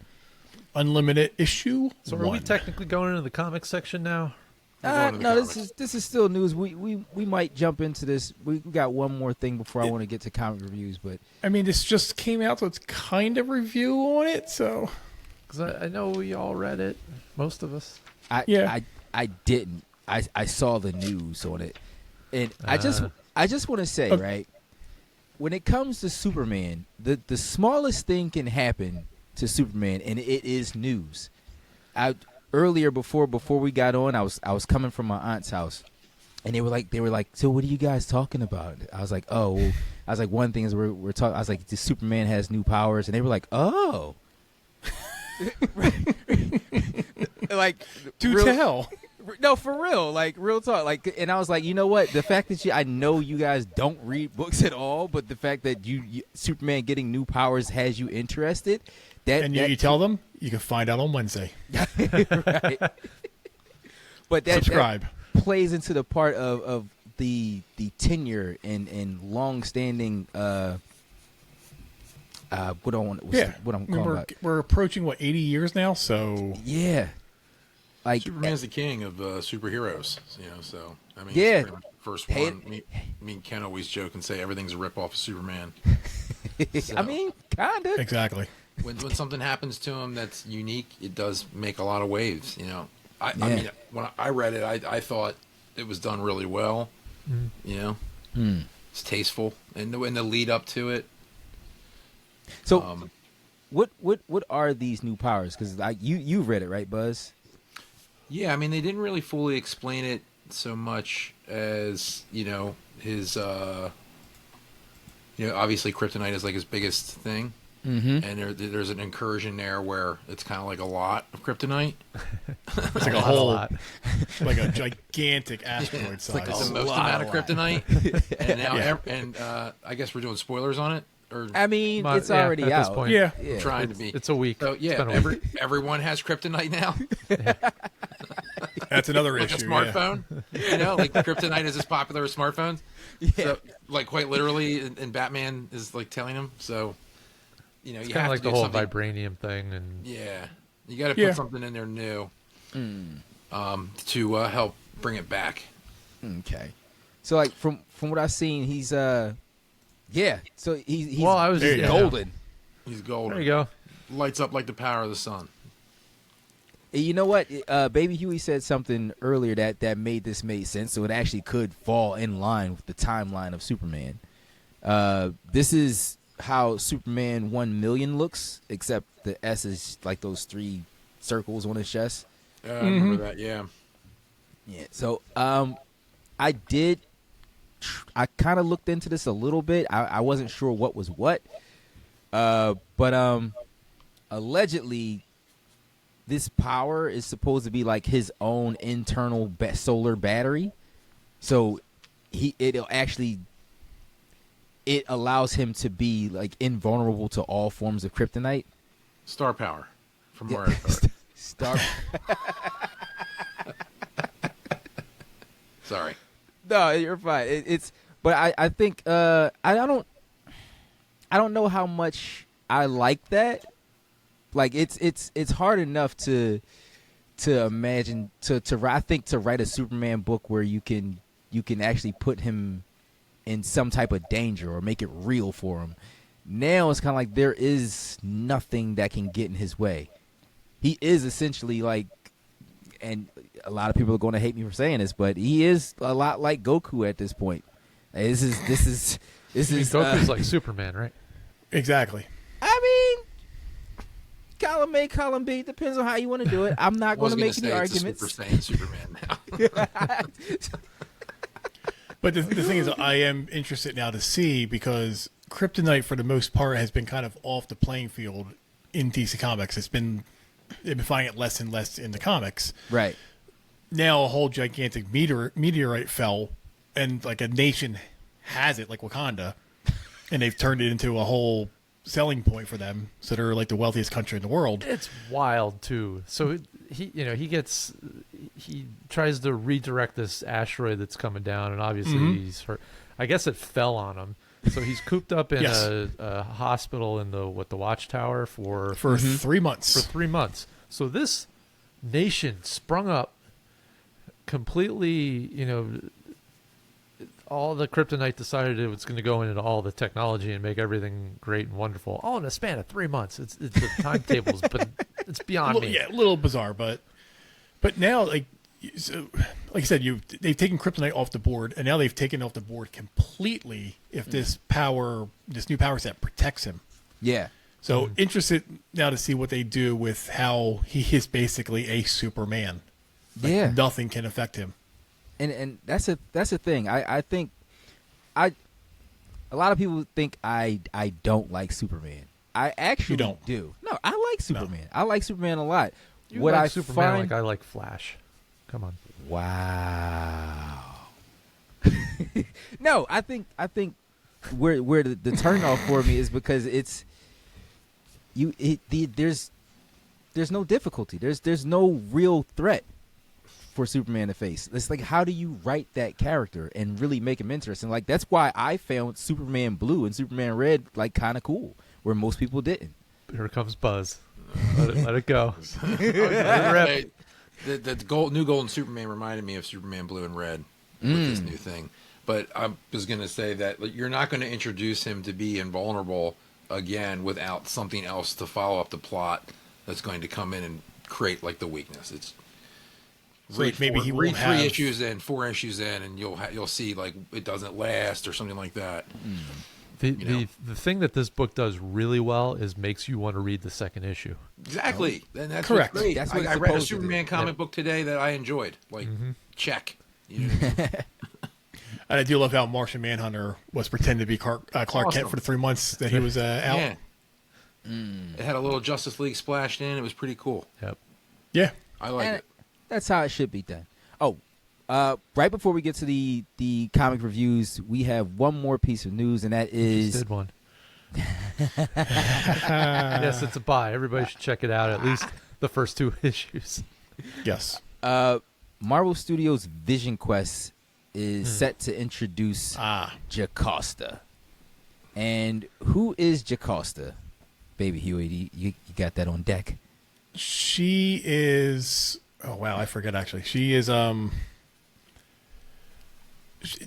Unlimited issue. So are we technically going into the comics section now? No, this is still news. We might jump into this. We got one more thing before I want to get to comic reviews, but I mean, this just came out, so it's kind of review on it. So Because I know we all read it, most of us. I didn't. I saw the news on it, and I just want to say, right, when it comes to Superman, the smallest thing can happen to Superman, and it is news. Earlier before we got on, I was coming from my aunt's house, and they were like, so what are you guys talking about? I was like, one thing is we're talking. I was like, the Superman has new powers, and they were like, oh, like tell. No, for real, like real talk, like, and I was like, you know what? The fact that I know you guys don't read books at all, but the fact that you Superman getting new powers has you interested. You tell them you can find out on Wednesday. Right. But subscribe that plays into the part of the tenure and long-standing. What I'm calling about. We're approaching 80 years now, so yeah. Like Superman's the king of superheroes, So I mean, yeah. it's pretty much the first one. Me and Ken always joke and say everything's a rip-off of Superman. So, I mean, kinda. Exactly. When something happens to him that's unique, it does make a lot of waves. I mean, when I read it, I thought it was done really well. It's tasteful, and the lead up to it. So, what are these new powers? Because you read it, right, Buzz? Yeah, I mean, they didn't really fully explain it so much as his obviously kryptonite is like his biggest thing. Mm-hmm. And there's an incursion there where it's kind of like a lot of kryptonite. It's like a whole, like a gigantic asteroid size. Like it's the most amount of kryptonite. And now, I guess we're doing spoilers on it. Or I mean, it's already at out. This point. Yeah. I'm trying to be. It's a week. So yeah, everyone has kryptonite now. That's another like issue. A smartphone. Yeah. Like kryptonite is as popular as smartphones. Yeah. So, like quite literally, and Batman is like telling him. So. You it's have kind of like to the do whole something. vibranium thing, and you got to put something in there new, to help bring it back. Okay. So like from what I've seen, he's So he's Well, I was he's golden. He's golden. There you go. Lights up like the power of the sun. You know what? Baby Huey said something earlier that made sense. So it actually could fall in line with the timeline of Superman. This is how Superman 1,000,000 looks, except the S is like those 3 circles on his chest. I remember that. Yeah. Yeah. So I kind of looked into this a little bit. I wasn't sure what was what. But allegedly, this power is supposed to be like his own internal solar battery. So it allows him to be like invulnerable to all forms of kryptonite. Star power from Mario Kart. Star. Sorry. No, you're fine. But I think I don't know how much I like that. Like it's hard enough to imagine to write a Superman book where you can actually put him in some type of danger or make it real for him. Now it's kind of like there is nothing that can get in his way. He is essentially like, and a lot of people are going to hate me for saying this, but he is a lot like Goku at this point. This is Goku's like Superman, right? Exactly. I mean, column A, column B, depends on how you want to do it. I'm not going to make any arguments. Super Saiyan Superman now. But the thing is, I am interested now to see, because kryptonite, for the most part, has been kind of off the playing field in DC Comics. They've been finding it less and less in the comics. Right. Now a whole gigantic meteorite fell, and like a nation has it, like Wakanda, and they've turned it into a whole selling point for them. So they're like the wealthiest country in the world. It's wild too. So he tries to redirect this asteroid that's coming down, and obviously he's hurt. I guess it fell on him. So he's cooped up in a hospital in the Watchtower for 3 months. For 3 months. So this nation sprung up completely. All the kryptonite decided it was going to go into all the technology and make everything great and wonderful, all in a span of 3 months. It's the timetables, but it's beyond me. Yeah, a little bizarre, but now, like I said, they've taken kryptonite off the board, and now they've taken off the board completely. If this new power set protects him, yeah. So interested now to see what they do with how he is basically a Superman. Like, nothing can affect him. And that's a thing. I think a lot of people think I don't like Superman. I actually do. No, I like Superman. I like Superman a lot. You like Superman like I like Flash. Come on. Wow. No, I think where the turnoff for me is because there's no difficulty. There's no real threat for Superman to face. It's like, how do you write that character and really make him interesting? Like, that's why I found Superman Blue and Superman Red like kind of cool, where most people didn't. Here comes Buzz. Let it go. The new Golden Superman reminded me of Superman Blue and Red with this new thing. But I was going to say that you're not going to introduce him to be invulnerable again without something else to follow up the plot that's going to come in and create like the weakness. It's so maybe he will read have 3 issues in, 4 issues in, and you'll see like it doesn't last or something like that. The thing that this book does really well is makes you want to read the second issue. Exactly, and that's correct. Great. That's what I read a Superman comic book today that I enjoyed. Like, check. You know what I mean? And I do love how Martian Manhunter was pretending to be Clark Kent for the 3 months that he was out. Yeah. It had a little Justice League splashed in. It was pretty cool. Yep. Yeah. I like it. That's how it should be done. Oh, right before we get to the comic reviews, we have one more piece of news, and that is... Just did one. Yes, it's a buy. Everybody should check it out, at least the first 2 issues. Yes. Marvel Studios' Vision Quest is set to introduce Jocasta. And who is Jocasta? Baby Huey, you got that on deck. She is... Oh, wow, I forget, actually. She is...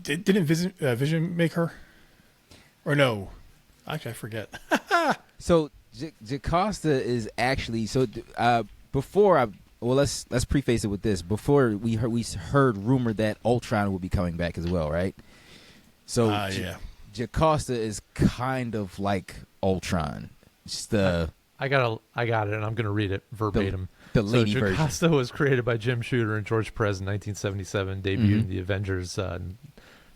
Didn't Vision make her? Or no? Actually, I forget. So Jocasta is actually before I. Well, let's preface it with this. Before we heard rumor that Ultron will be coming back as well, right? So yeah. Jocasta is kind of like Ultron. Just I got it, and I'm going to read it verbatim. The lady version. Jocasta was created by Jim Shooter and George Perez in 1977, debuted in the Avengers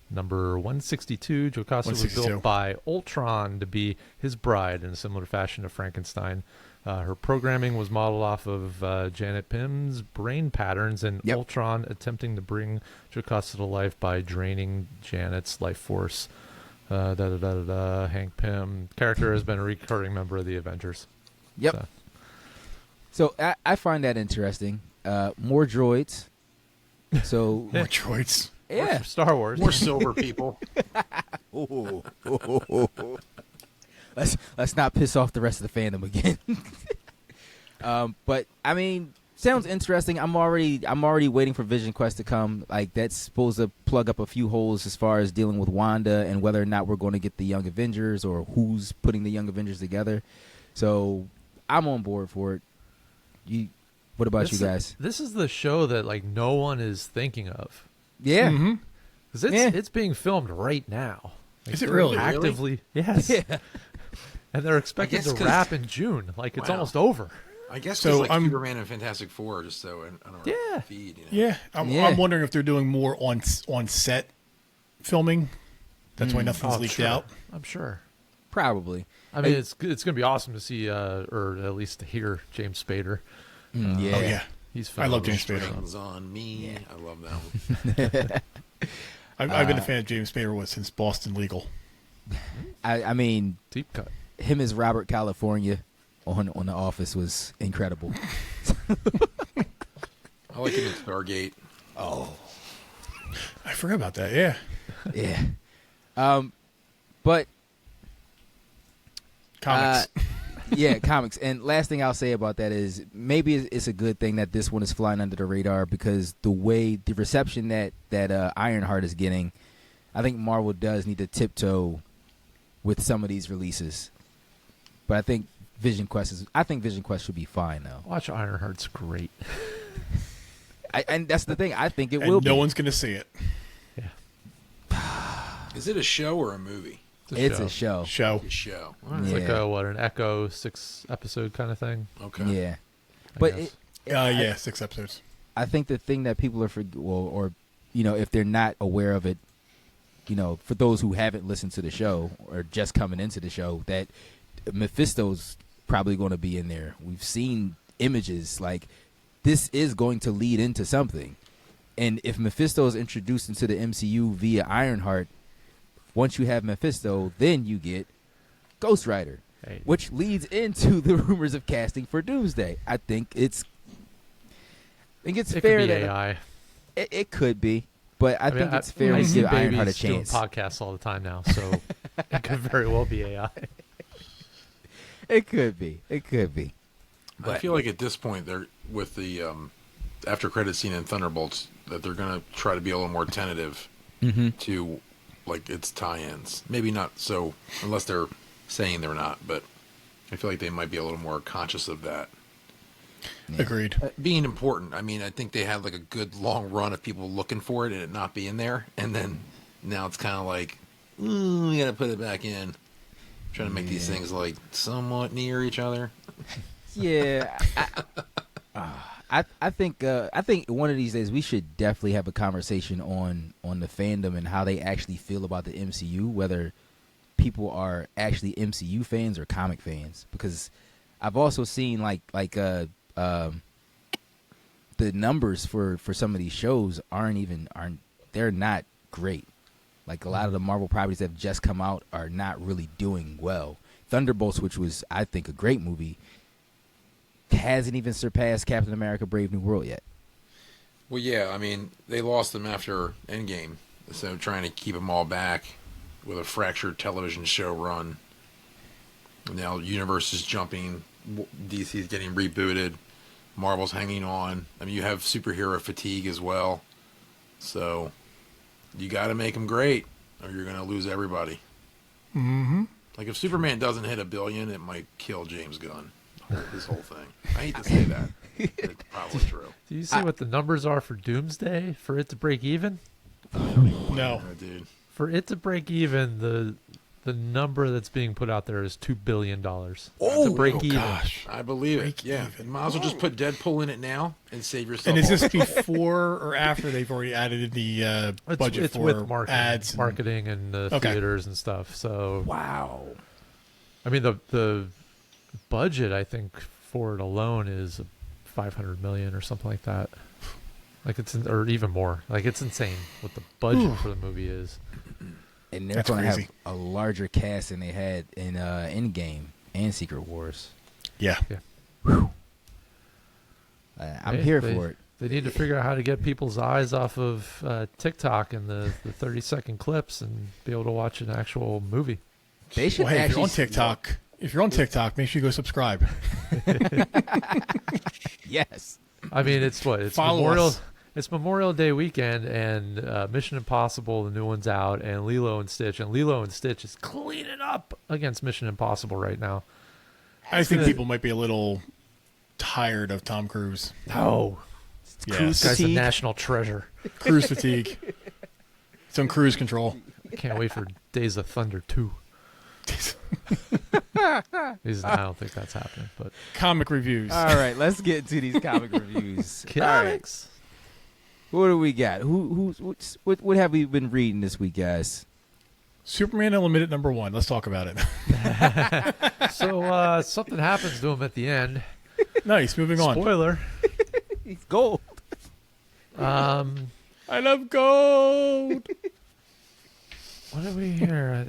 number 162. Jocasta was built by Ultron to be his bride in a similar fashion to Frankenstein. Her programming was modeled off of Janet Pym's brain patterns, and Ultron attempting to bring Jocasta to life by draining Janet's life force. Hank Pym character has been a recurring member of the Avengers. Yep. So I find that interesting. More droids. So more droids. Yeah. More Star Wars. More silver people. Let's not piss off the rest of the fandom again. But I mean, sounds interesting. I'm already waiting for Vision Quest to come. Like, that's supposed to plug up a few holes as far as dealing with Wanda and whether or not we're going to get the Young Avengers or who's putting the Young Avengers together. So I'm on board for it. What about you guys? This is the show that like no one is thinking of. Yeah. Because it's being filmed right now. Like, is it really? Actively, yes. Yeah. And they're expected to wrap in June. Like, it's almost over. I guess so. Like Superman and Fantastic Four, just so on our feed. You know? Yeah. I'm wondering if they're doing more on set filming. That's why nothing's leaked out. I'm sure. Probably. I mean, it's going to be awesome to see, or at least to hear James Spader. Oh yeah, he's. I love James Spader. Strings on me. Yeah. I love that one. I've been a fan of James Spader since Boston Legal. I mean, deep cut. Him as Robert California on The Office was incredible. I like him in Stargate. Oh, I forgot about that. Yeah, yeah. But comics. Comics. And last thing I'll say about that is maybe it's a good thing that this one is flying under the radar, because the reception that Ironheart is getting, I think Marvel does need to tiptoe with some of these releases. But I think Vision Quest should be fine though. Watch Ironheart's great. And that's the thing. I think it will. No one's going to see it. Yeah. Is it a show or a movie? It's a show. It's a show. It's like an Echo 6-episode kind of thing. Okay. Yeah. But 6 episodes. I think the thing that people are or if they're not aware of it, for those who haven't listened to the show or just coming into the show, that Mephisto's probably going to be in there. We've seen images like this is going to lead into something. And if Mephisto is introduced into the MCU via Ironheart, once you have Mephisto, then you get Ghost Rider, which leads into the rumors of casting for Doomsday. I think it's fair that AI. It could be, but I think it's fair to give Ironheart a chance. Doing podcasts all the time now, so it could very well be AI. It could be. But I feel like at this point, they're with the after credit scene in Thunderbolts, that they're going to try to be a little more tentative to like its tie-ins. Maybe not so, unless they're saying they're not, but I feel like they might be a little more conscious of that. Yeah. Agreed. Being important. I mean, I think they had like a good long run of people looking for it and it not being there, and then now it's kind of like, we got to put it back in. Trying to make these things like somewhat near each other. Yeah, I think one of these days we should definitely have a conversation on the fandom and how they actually feel about the MCU, whether people are actually MCU fans or comic fans. Because I've also seen like the numbers for some of these shows they're not great. Like a lot of the Marvel properties that have just come out are not really doing well. Thunderbolts, which was, I think, a great movie, hasn't even surpassed Captain America: Brave New World yet. Well, yeah, I mean, they lost them after Endgame, so trying to keep them all back with a fractured television show run. Now, universe is jumping, DC's getting rebooted, Marvel's hanging on. I mean, you have superhero fatigue as well, so You got to make him great, or you're going to lose everybody. Mm-hmm. Like if Superman doesn't hit $1 billion, it might kill James Gunn. This whole thing. I hate to say that. But it's probably true. Do you see what the numbers are for Doomsday for it to break even? No, dude. For it to break even, the number that's being put out there is $2 billion. To break even. Gosh. I believe Break it. Yeah. even. You might as well just put Deadpool in it now and save yourself. And is all this the- before or after they've already added the budget It's for with marketing, ads? marketing and Okay. theaters and stuff. So Wow. I mean the budget I think for it alone is $500 million or something like that. Like or even more. Like it's insane what the budget for the movie is. And they're That's going to have crazy. a larger cast than they had in Endgame and Secret Wars. Yeah. I'm Hey, here they- for it. They need to figure out how to get people's eyes off of TikTok and the 30-second clips and be able to watch an actual movie. They should Well, hey, if you're on actually. TikTok, make sure you go subscribe. Yes. I mean, it's what? It's Follow Memorial. us. It's Memorial Day weekend, and Mission Impossible, the new one's out, and Lilo and Stitch, is cleaning up against Mission Impossible right now. I think people might be a little tired of Tom Cruise. Oh, Yeah. this guy's a fatigue. national treasure. Cruise fatigue. It's on cruise control. Can't wait for Days of Thunder 2. I don't think that's happening, but Comic reviews. All right, let's get to these comic reviews. All right. comics. What do we got? What have we been reading this week, guys? Superman Unlimited #1. Let's talk about it. So something happens to him at the end. Nice. Moving on. Spoiler. He's gold. I love gold. What are we here?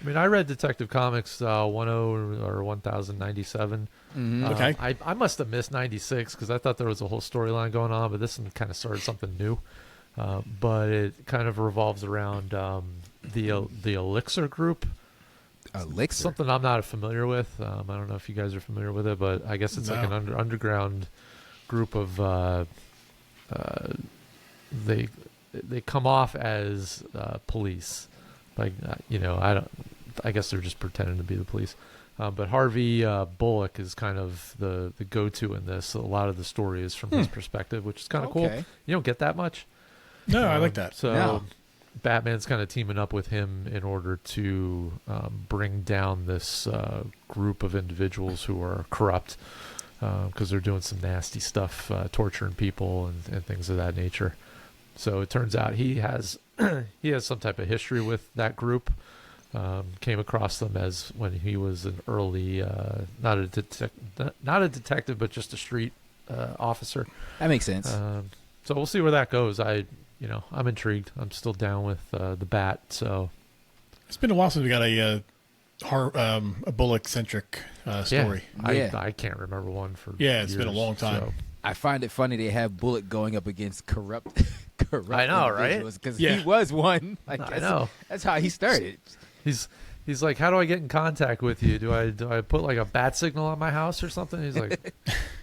I mean, I read Detective Comics 10 or 1097. Okay. I must have missed 96 because I thought there was a whole storyline going on, but this one kind of started something new. But it kind of revolves around the Elixir group. Elixir. Something I'm not familiar with. I don't know if you guys are familiar with it, but I guess it's like an underground group of they come off as police. Like I guess they're just pretending to be the police. But Harvey Bullock is kind of the go-to in this. A lot of the story is from his perspective, which is kind of cool. Okay. You don't get that much. No, I like that. So No. Batman's kind of teaming up with him in order to bring down this group of individuals who are corrupt because they're doing some nasty stuff, torturing people and things of that nature. So it turns out he has some type of history with that group. Came across them as when he was an early, not a detective, but just a street officer. That makes sense. So we'll see where that goes. I'm intrigued. I'm still down with the Bat. So It's been a while since we got a Bullock-centric story. Yeah. I can't remember one for Yeah, it's been a years, long time. so- I find it funny they have Bullock going up against corrupt. I know, right? Because Yeah. he was one. Like, I know. That's how he started. He's like, how do I get in contact with you? Do I put like a bat signal on my house or something? He's like,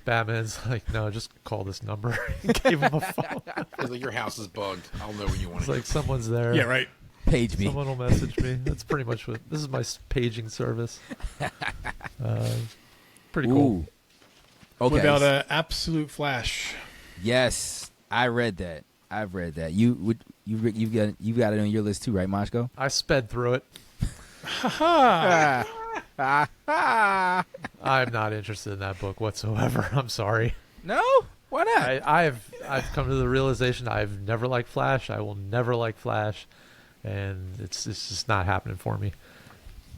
Batman's like, no, just call this number. Gave him a phone. It's like your house is bugged. I'll know when you want It's it. like some's there. Yeah, right. Page me. Someone will message me. That's pretty much what this is. My paging service. Pretty cool. Ooh. Okay. What about Absolute Flash? Yes, I read that. I've read that. You've got it on your list too, right, Moshko? I sped through it. I'm not interested in that book whatsoever. I'm sorry. No, why not? I've come to the realization I've never liked Flash. I will never like Flash, and it's just not happening for me.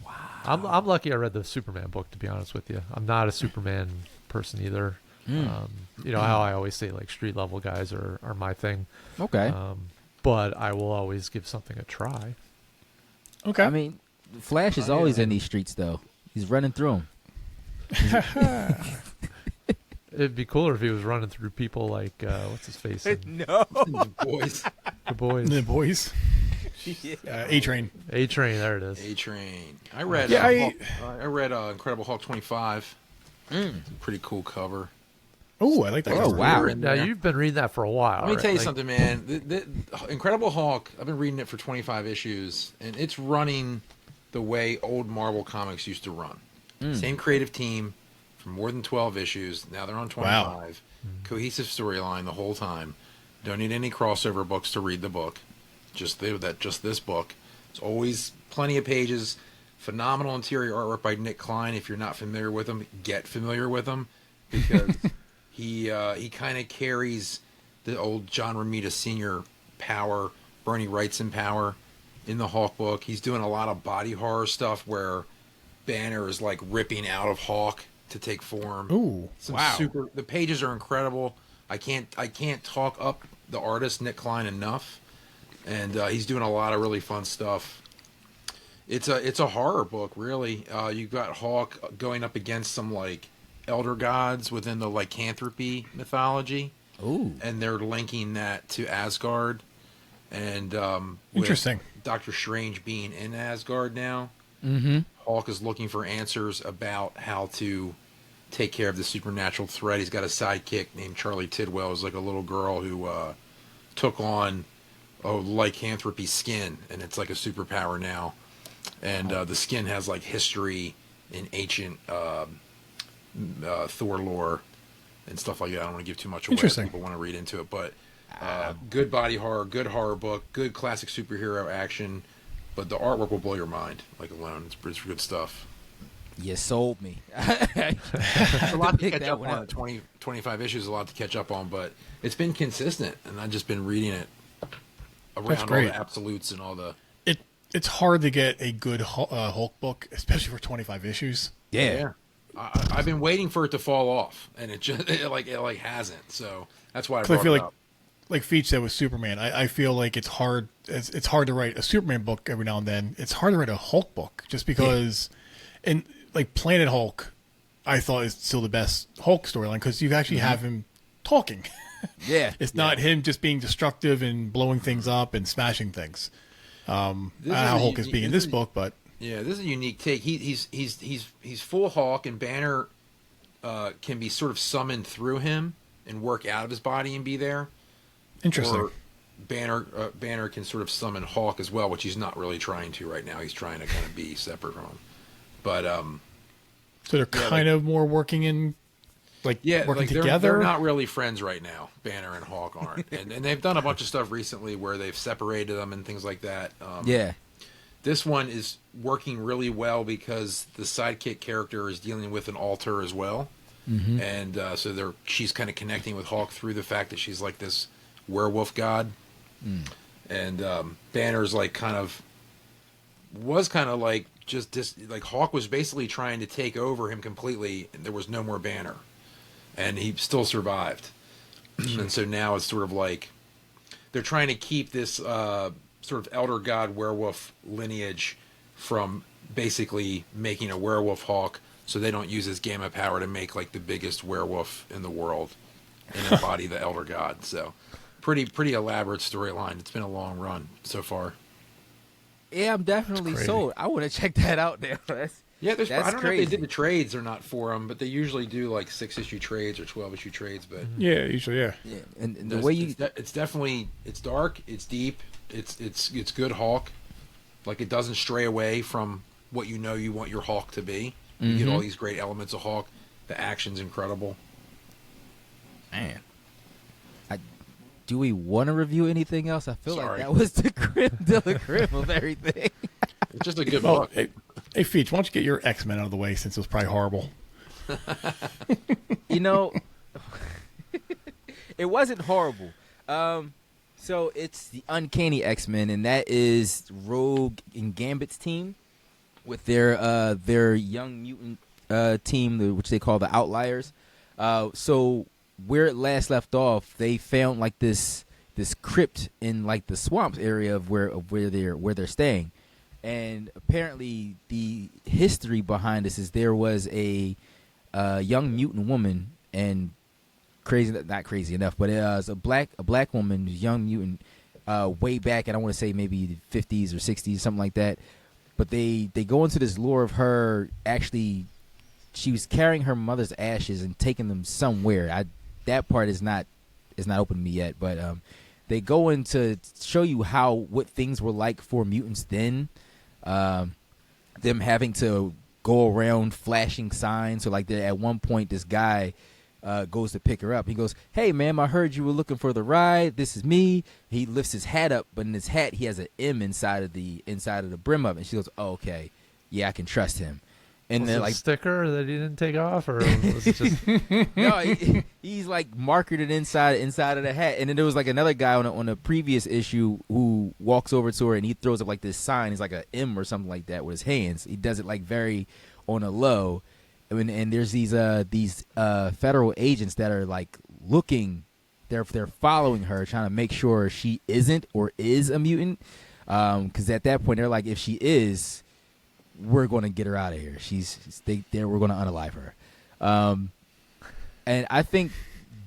Wow. I'm lucky I read the Superman book, to be honest with you. I'm not a Superman person either. You know how I always say like street level guys are my thing. Okay. But I will always give something a try. Okay. I mean, Flash is always in these streets, though. He's running through them. It'd be cooler if he was running through people like what's his face? No. Boys. The boys. The boys. A-Train. A-Train, there it is. A-Train. I read. Yeah, I read Incredible Hulk 25. Pretty cool cover. Oh, I like that. Oh, wow. Now you've been reading that for a while. Let me right? tell you Like, something, man. The Incredible Hulk, I've been reading it for 25 issues, and it's running the way old Marvel comics used to run. Same creative team for more than 12 issues. Now they're on 25. Wow. Cohesive storyline the whole time. Don't need any crossover books to read the book. Just this book. It's always plenty of pages. Phenomenal interior artwork by Nick Klein. If you're not familiar with him, get familiar with him, because he kind of carries the old John Romita Sr. power, Bernie Wrightson power in the Hulk book. He's doing a lot of body horror stuff where Banner is like ripping out of Hulk to take form. Ooh, wow! The pages are incredible. I can't talk up the artist Nick Klein enough, and he's doing a lot of really fun stuff. It's a horror book, really. You've got Hulk going up against some like elder gods within the lycanthropy mythology. Ooh, and they're linking that to Asgard, and interesting. With Doctor Strange being in Asgard now. Mm-hmm. Hulk is looking for answers about how to take care of the supernatural threat. He's got a sidekick named Charlie Tidwell, who's like a little girl who took on lycanthropy skin, and it's like a superpower now. And the skin has like history in ancient Thor lore and stuff like that. I don't want to give too much away if people want to read into it, but good body horror, good horror book, good classic superhero action. But the artwork will blow your mind, like alone. It's good stuff. You sold me. It's a lot to catch up on. 25 issues, a lot to catch up on, but it's been consistent, and I've just been reading it around all the absolutes and all the... It's hard to get a good Hulk book, especially for 25 issues. Yeah. I've been waiting for it to fall off, and it hasn't. So that's why I brought it up. Like Feach said with Superman, I feel like it's hard to write a Superman book every now and then. It's hard to write a Hulk book just because, and like Planet Hulk, I thought is still the best Hulk storyline because you actually have him talking. Yeah, it's not him just being destructive and blowing things up and smashing things. I don't know how Hulk is being in this book, but yeah, this is a unique take. He's full Hulk, and Banner can be sort of summoned through him and work out of his body and be there. Interesting. Or Banner can sort of summon Hulk as well, which he's not really trying to right now. He's trying to kind of be separate from him. But so they're kind of more working in working together. They're not really friends right now. Banner and Hulk aren't, and they've done a bunch of stuff recently where they've separated them and things like that. This one is working really well because the sidekick character is dealing with an alter as well, and so she's kind of connecting with Hulk through the fact that she's like this werewolf god, and Banner's like was like Hulk was basically trying to take over him completely, and there was no more Banner, and he still survived. And so now it's sort of like they're trying to keep this sort of elder god werewolf lineage from basically making a werewolf Hulk, so they don't use his gamma power to make like the biggest werewolf in the world and embody the elder god. So pretty elaborate storyline. It's been a long run so far. Yeah, I'm definitely sold. I want to check that out now. I don't know if they did the trades or not for them, but they usually do like 6-issue trades or 12-issue trades. But usually. Yeah, and the way it's definitely dark, it's deep, it's good Hulk. Like it doesn't stray away from what you want your Hulk to be. You get all these great elements of Hulk. The action's incredible. Man. Do we want to review anything else? I feel like that was the creme de la creme of everything. It's just a good book. Hey, Feach, why don't you get your X-Men out of the way since it was probably horrible? It wasn't horrible. So it's the Uncanny X-Men, and that is Rogue and Gambit's team with their young mutant team, which they call the Outliers. So where it last left off, they found like this crypt in like the swamps area of where they're staying, and apparently the history behind this is there was a young mutant woman, and not crazy enough, but it was a black woman, young mutant, way back, and I want to say maybe the 50s or 60s, something like that. But they go into this lore of her actually. She was carrying her mother's ashes and taking them somewhere. that part is not open to me yet. But they go into show you what things were like for mutants then. Them having to go around flashing signs. So like at one point, this guy goes to pick her up. He goes, "Hey, ma'am, I heard you were looking for the ride. This is me." He lifts his hat up, but in his hat he has an M inside of the brim of it. And she goes, "Oh, okay, yeah, I can trust him." And was then it like a sticker that he didn't take off, or was it just no, he's like marketed it inside of the hat. And then there was like another guy on a previous issue who walks over to her and he throws up like this sign. He's like a M or something like that with his hands. He does it like very on a low. And there's these federal agents that are like looking. They're following her, trying to make sure she isn't or is a mutant. Because at that point they're like, if she is, we're going to get her out of here. We're going to unalive her. And I think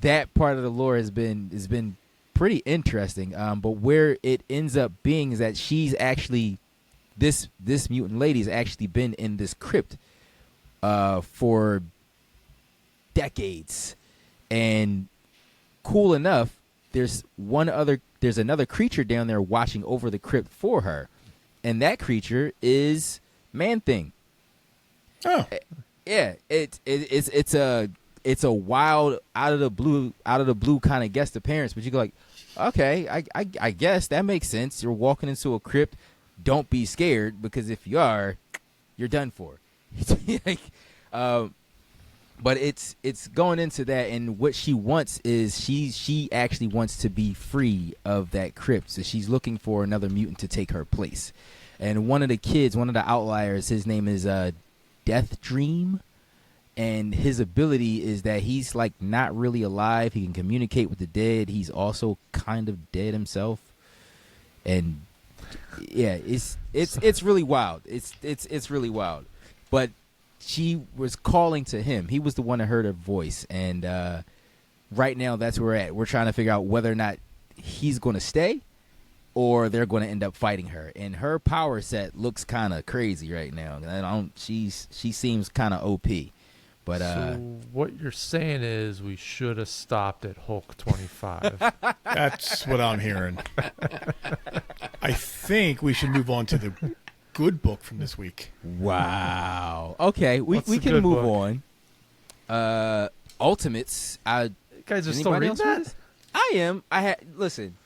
that part of the lore has been pretty interesting. But where it ends up being is that she's actually this mutant lady has actually been in this crypt for decades. And cool enough, there's another creature down there watching over the crypt for her, and that creature is Man-Thing. Oh, yeah. It's a wild out of the blue kind of guest appearance, but you go like, okay, I guess that makes sense. You're walking into a crypt. Don't be scared, because if you are, you're done for. Like, but it's going into that, and what she wants is she actually wants to be free of that crypt. So she's looking for another mutant to take her place. And one of the outliers, his name is Death Dream, and his ability is that he's like not really alive. He can communicate with the dead. He's also kind of dead himself, and yeah, it's really wild. It's really wild. But she was calling to him. He was the one that heard her voice, and right now that's where we're at. We're trying to figure out whether or not he's going to stay, or they're going to end up fighting her. And her power set looks kind of crazy right now. She seems kind of OP. But so what you're saying is we should have stopped at Hulk 25. that's what I'm hearing. I think we should move on to the good book from this week. Wow. Okay, we can good move book? on. Ultimates. You guys are still reading that? I am. Listen.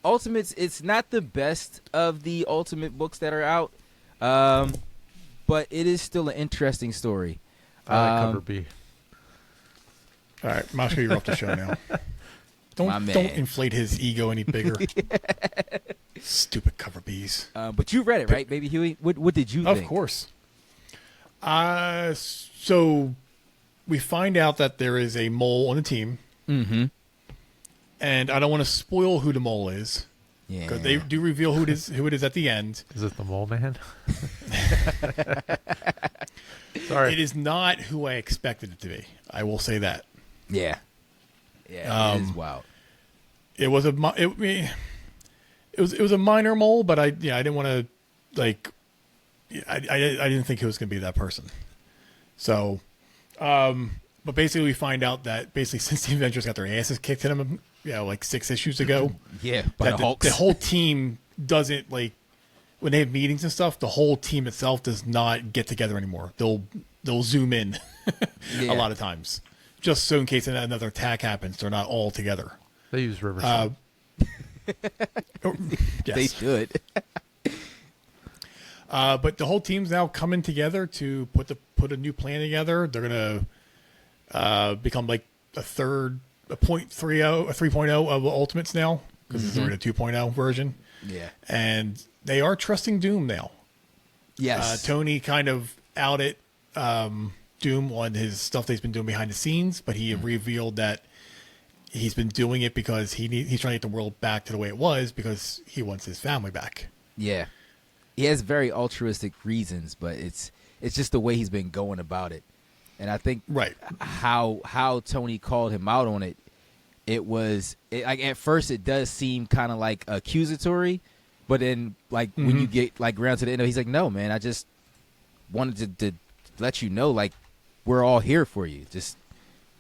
Ultimates. It's not the best of the Ultimate books that are out, but it is still an interesting story. I like cover B. All right, Moscow, you're off the show now. Don't inflate his ego any bigger. Stupid cover Bs. But you read it, right, Baby Huey? What did you think? Of course. So we find out that there is a mole on the team. Mm-hmm. And I don't want to spoil who the mole is. Yeah. Because they do reveal who it is at the end. Is it the Mole Man? Sorry. It is not who I expected it to be. I will say that. Yeah. Yeah, it is wild. It was a minor mole, but I didn't want to I didn't think it was going to be that person. So, but basically we find out that basically since the Avengers got their asses kicked in them, like 6 issues ago, yeah, by the Hulks. The whole team doesn't when they have meetings and stuff. The whole team itself does not get together anymore. They'll zoom in a lot of times, just so in case another attack happens, they're not all together. They use Riverside. Yes. They should. But the whole team's now coming together to put a new plan together. They're gonna become like a 3.0 of Ultimates now, because it's already a 2.0 version. Yeah, and they are trusting Doom now. Yes, Tony kind of outed Doom on his stuff that he's been doing behind the scenes, but he revealed that he's been doing it because he's trying to get the world back to the way it was because he wants his family back. Yeah, he has very altruistic reasons, but it's just the way he's been going about it. And I think how Tony called him out on it, like at first it does seem kind of like accusatory, but then when you get around to the end, he's like, "No, man, I just wanted to let you know, like, we're all here for you. Just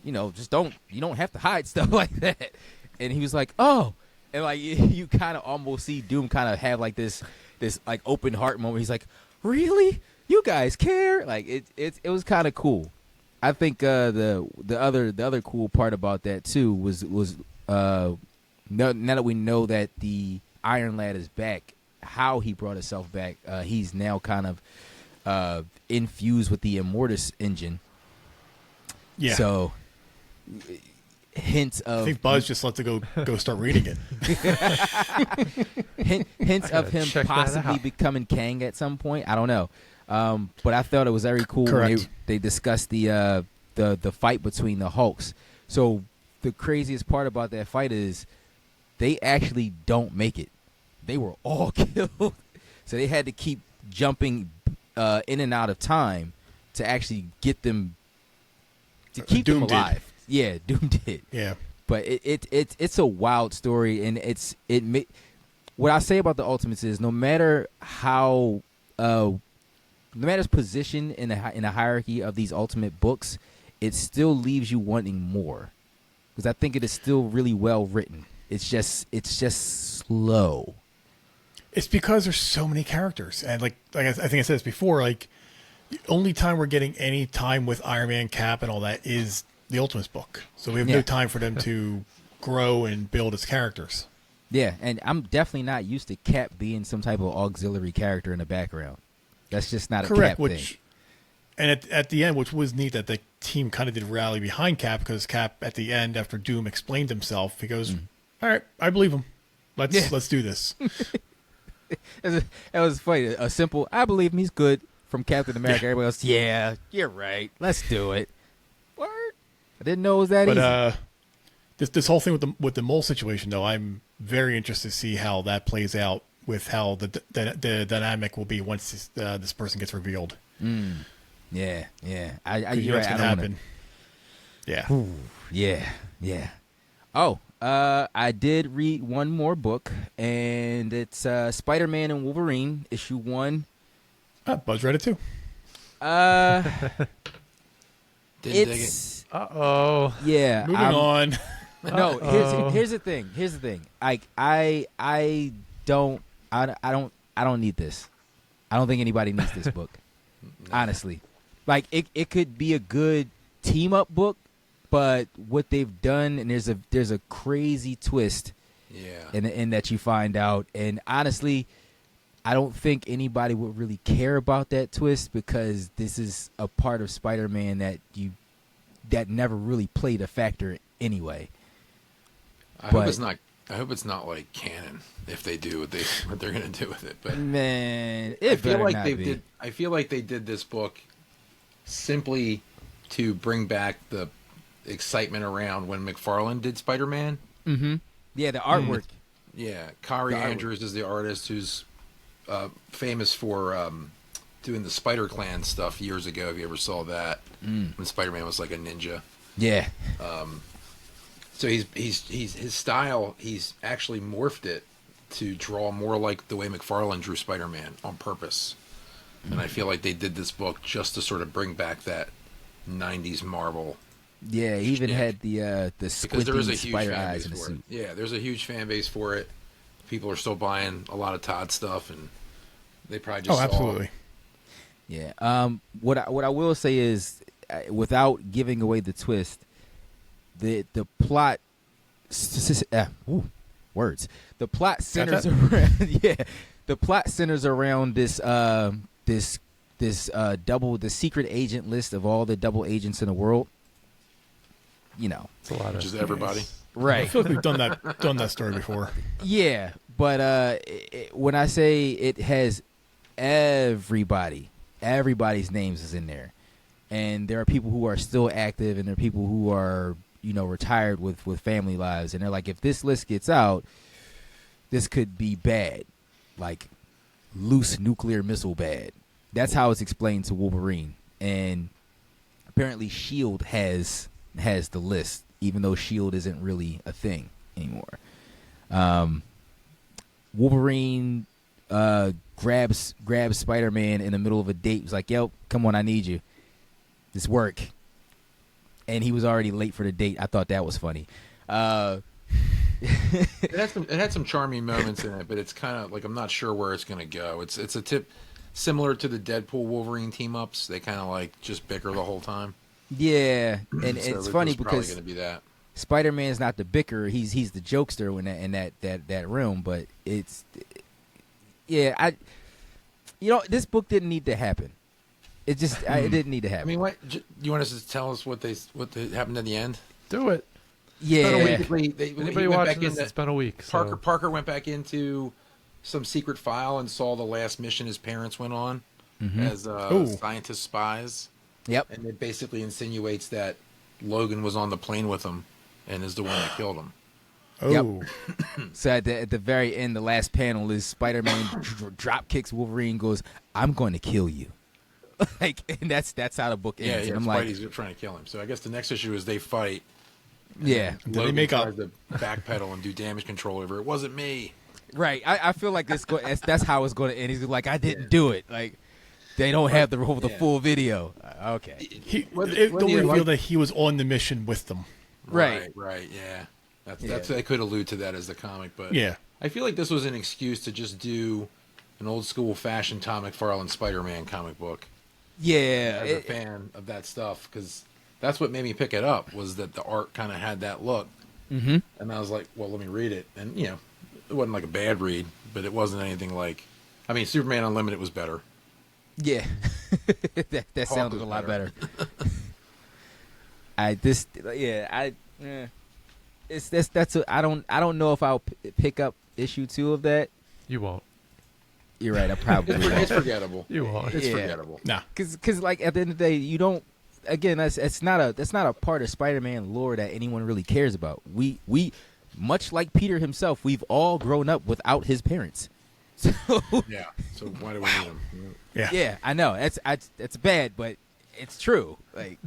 just don't have to hide stuff like that. And he was like, oh, and like you kind of almost see Doom kind of have like this like open heart moment. He's like, really, you guys care? Like it was kind of cool. I think the other cool part about that too was now that we know that the Iron Lad is back, how he brought himself back. He's now kind of infused with the Immortus engine. Yeah. So hints of, I think Buzz just lets it go start reading it. hints of him possibly becoming Kang at some point. I don't know. But I thought it was very cool when they discussed the fight between the Hulks. So the craziest part about that fight is they actually don't make it. They were all killed. So they had to keep jumping in and out of time to actually get them to keep them alive. Did. Yeah, Doom did. Yeah. But it's a wild story, and what I say about the Ultimates is no matter his position in the hierarchy of these Ultimate books, it still leaves you wanting more, because I think it is still really well written. It's just slow. It's because there's so many characters, and like I think I said this before, like the only time we're getting any time with Iron Man, Cap, and all that is the Ultimates book. So we have no time for them to grow and build as characters. Yeah, and I'm definitely not used to Cap being some type of auxiliary character in the background. That's just not a Cap thing. And at the end, which was neat that the team kind of did rally behind Cap, because Cap at the end, after Doom explained himself, he goes, all right, I believe him. Let's do this. That was funny. A simple, I believe him, he's good, from Captain America. Everybody else, yeah, you're right. Let's do it. Word. I didn't know it was that easy. But this whole thing with the mole situation, though, I'm very interested to see how that plays out, with how the dynamic will be once this person gets revealed. Yeah. I know what's gonna happen. Yeah. Ooh, yeah. Oh, I did read one more book, and it's Spider-Man and Wolverine, issue 1. Buzz read it too. Didn't dig it. Uh-oh. Yeah. Moving on. No, here's the thing. I don't need this. I don't think anybody needs this book. Honestly. Like it could be a good team up book, but what they've done, and there's a crazy twist in that you find out, and honestly, I don't think anybody would really care about that twist, because this is a part of Spider-Man that never really played a factor anyway. I hope it's not like canon if they do what they're going to do with it. But man, I feel like they did this book simply to bring back the excitement around when McFarlane did Spider-Man. Mm-hmm. Yeah, the artwork. Yeah, Kari Andrews is the artist who's famous for doing the Spider Clan stuff years ago. If you ever saw that, when Spider-Man was like a ninja. Yeah. So his style, he's actually morphed it to draw more like the way McFarlane drew Spider-Man on purpose. And I feel like they did this book just to sort of bring back that 90s Marvel. Yeah, he even had the squinting spider eyes in the suit. Yeah, there's a huge fan base for it. People are still buying a lot of Todd stuff, and they probably just absolutely. Yeah. What I will say is, without giving away the twist, the plot words. The plot centers around the plot centers around this the secret agent list of all the double agents in the world. You know, it's a lot of just everybody. Right. I feel like we've done that story before. Yeah, but when I say it has everybody's names is in there, and there are people who are still active, and there are people who are retired with family lives, and they're like, if this list gets out, this could be bad, like loose nuclear missile bad. That's how it's explained to Wolverine, and apparently S.H.I.E.L.D. has the list, even though S.H.I.E.L.D. isn't really a thing anymore. Wolverine grabs Spider-Man in the middle of a date. He's like, yo, come on, I need you. This work. and he was already late for the date. I thought that was funny. It had some charming moments in it, but it's kind of like I'm not sure where it's going to go. It's a tip similar to the Deadpool Wolverine team ups. They kind of like just bicker the whole time. Yeah, and So it's funny because going to be that. Spider-Man's not the bicker; he's the jokester in that realm. But it's this book didn't need to happen. It just it didn't need to happen. I mean, what you want us to tell us what happened at the end? Do it. Yeah. Anybody watching this? It's been a week. So. Parker went back into some secret file and saw the last mission his parents went on as scientist spies. Yep. And it basically insinuates that Logan was on the plane with him and is the one that killed him. Oh. Yep. So at the very end, the last panel is Spider-Man drop kicks Wolverine, goes, "I'm going to kill you." And that's how the book ends. Yeah, and I'm Spidey's trying to kill him. So I guess the next issue is they fight. Yeah. Logan tries to backpedal and do damage control over it. Wasn't me. Right. I feel like that's how it's going to end. He's like, I didn't do it. Like, they don't have the full video. Okay. Don't reveal that he was on the mission with them. Right. Yeah. That's they could allude to that as the comic, but yeah. I feel like this was an excuse to just do an old school fashioned Tom McFarlane Spider-Man comic book. Yeah. As a fan of that stuff, because that's what made me pick it up, was that the art kind of had that look. Mm-hmm. And I was like, well, let me read it. And, it wasn't like a bad read, but it wasn't anything like... I mean, Superman Unlimited was better. Yeah. that sounded a lot better. I don't know if I'll pick up issue 2 of that. You won't. You're right. I probably won't. It's forgettable. You won't. It's forgettable. Nah. Because like at the end of the day, you don't. Again, that's not a part of Spider-Man lore that anyone really cares about. We much like Peter himself, we've all grown up without his parents. So yeah. So why do we need him? Yeah. Yeah, I know that's bad, but it's true. Like,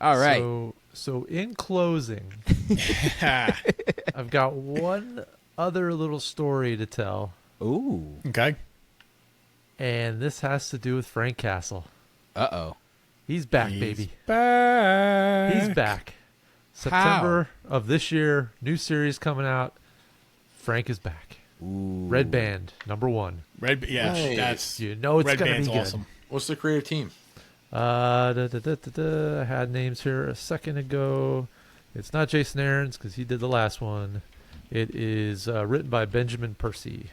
all right. So in closing, I've got one other little story to tell. Ooh. Okay. And this has to do with Frank Castle. Uh-oh. He's back, baby. Back. He's back. September of this year, new series coming out. Frank is back. Ooh. Red Band, #1. Nice. That's it's Red gonna Band's be good. awesome. What's the creative team? I had names here a second ago. It's not Jason Aaron's because he did the last one. It is written by Benjamin Percy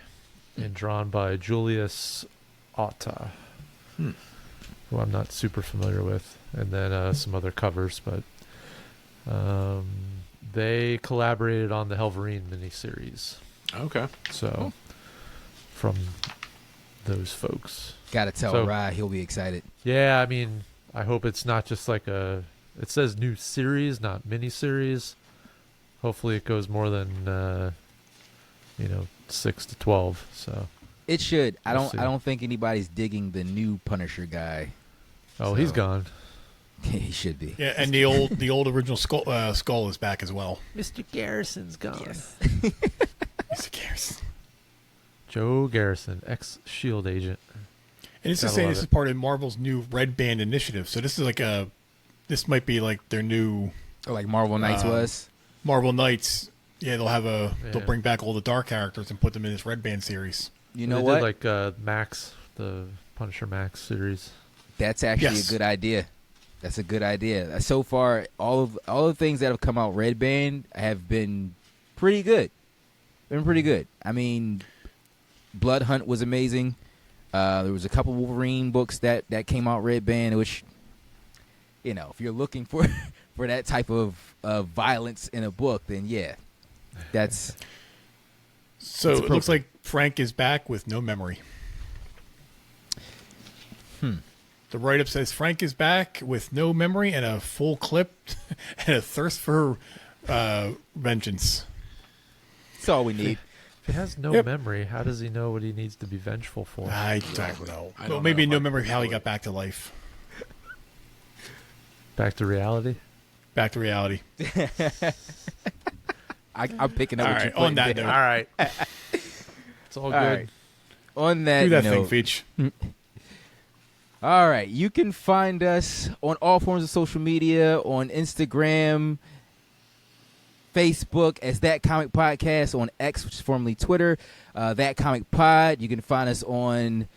and drawn by Julius Otta, who I'm not super familiar with, and then some other covers, but they collaborated on the Helverine miniseries. Okay. So, from those folks. Gotta tell Rye he'll be excited. Yeah, I mean, I hope it's not just like it says new series, not miniseries. Hopefully it goes more than, 6 to 12. So It should. I We'll see. don't think anybody's digging the new Punisher guy. Oh, he's gone. He should be. Yeah, and the old original Skull is back as well. Mr. Garrison's gone. Yes. Mr. Garrison. Joe Garrison, ex-SHIELD agent. And it's to Gotta say love this it. is part of Marvel's new Red Band initiative. So this is this might be like their new Or like Marvel Knights was. Marvel Knights. Yeah, they'll Yeah. bring back all the dark characters and put them in this Red Band series. You know They what? did like Max, the Punisher Max series. That's actually Yes. a good idea. That's a good idea. So far, all the things that have come out Red Band have been pretty good. Been pretty good. I mean, Blood Hunt was amazing. There was a couple Wolverine books that came out Red Band, which, if you're looking for for that type of violence in a book, then yeah, that's. So It's it looks like Frank is back with no memory. The write-up says Frank is back with no memory and a full clip and a thirst for vengeance. That's all we need. If he has no Yep. memory, how does he know what he needs to be vengeful for? I don't know. I don't Well, maybe know no if I memory of can how do he it. got back to life. Back to reality? Back to reality. I'm picking up All what right, you're putting on that down. note. All right. It's all good. All right. On that Do that note, thing, Feach. All right. You can find us on all forms of social media, on Instagram, Facebook as That Comic Podcast, on X, which is formerly Twitter, That Comic Pod. You can find us on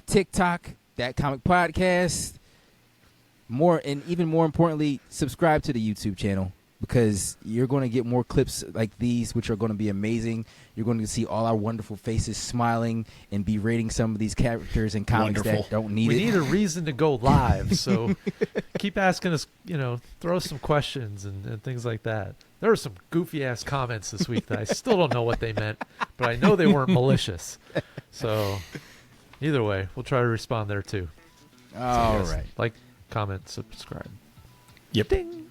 TikTok, That Comic Podcast. Even more importantly, subscribe to the YouTube channel, because you're going to get more clips like these, which are going to be amazing. You're going to see all our wonderful faces smiling and berating some of these characters in comics that don't need it. We need a reason to go live, so keep asking us, throw some questions and things like that. There were some goofy-ass comments this week that I still don't know what they meant, but I know they weren't malicious. So either way, we'll try to respond there too. All right. Like, comment, subscribe. Yep. Ding.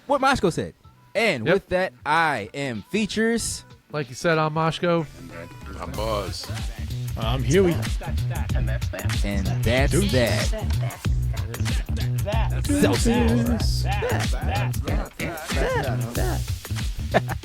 What Moshko said. And with that, I am Features. Like you said, I'm Moshko. I'm Buzz. I'm Huey. And that's that. And that's that. That.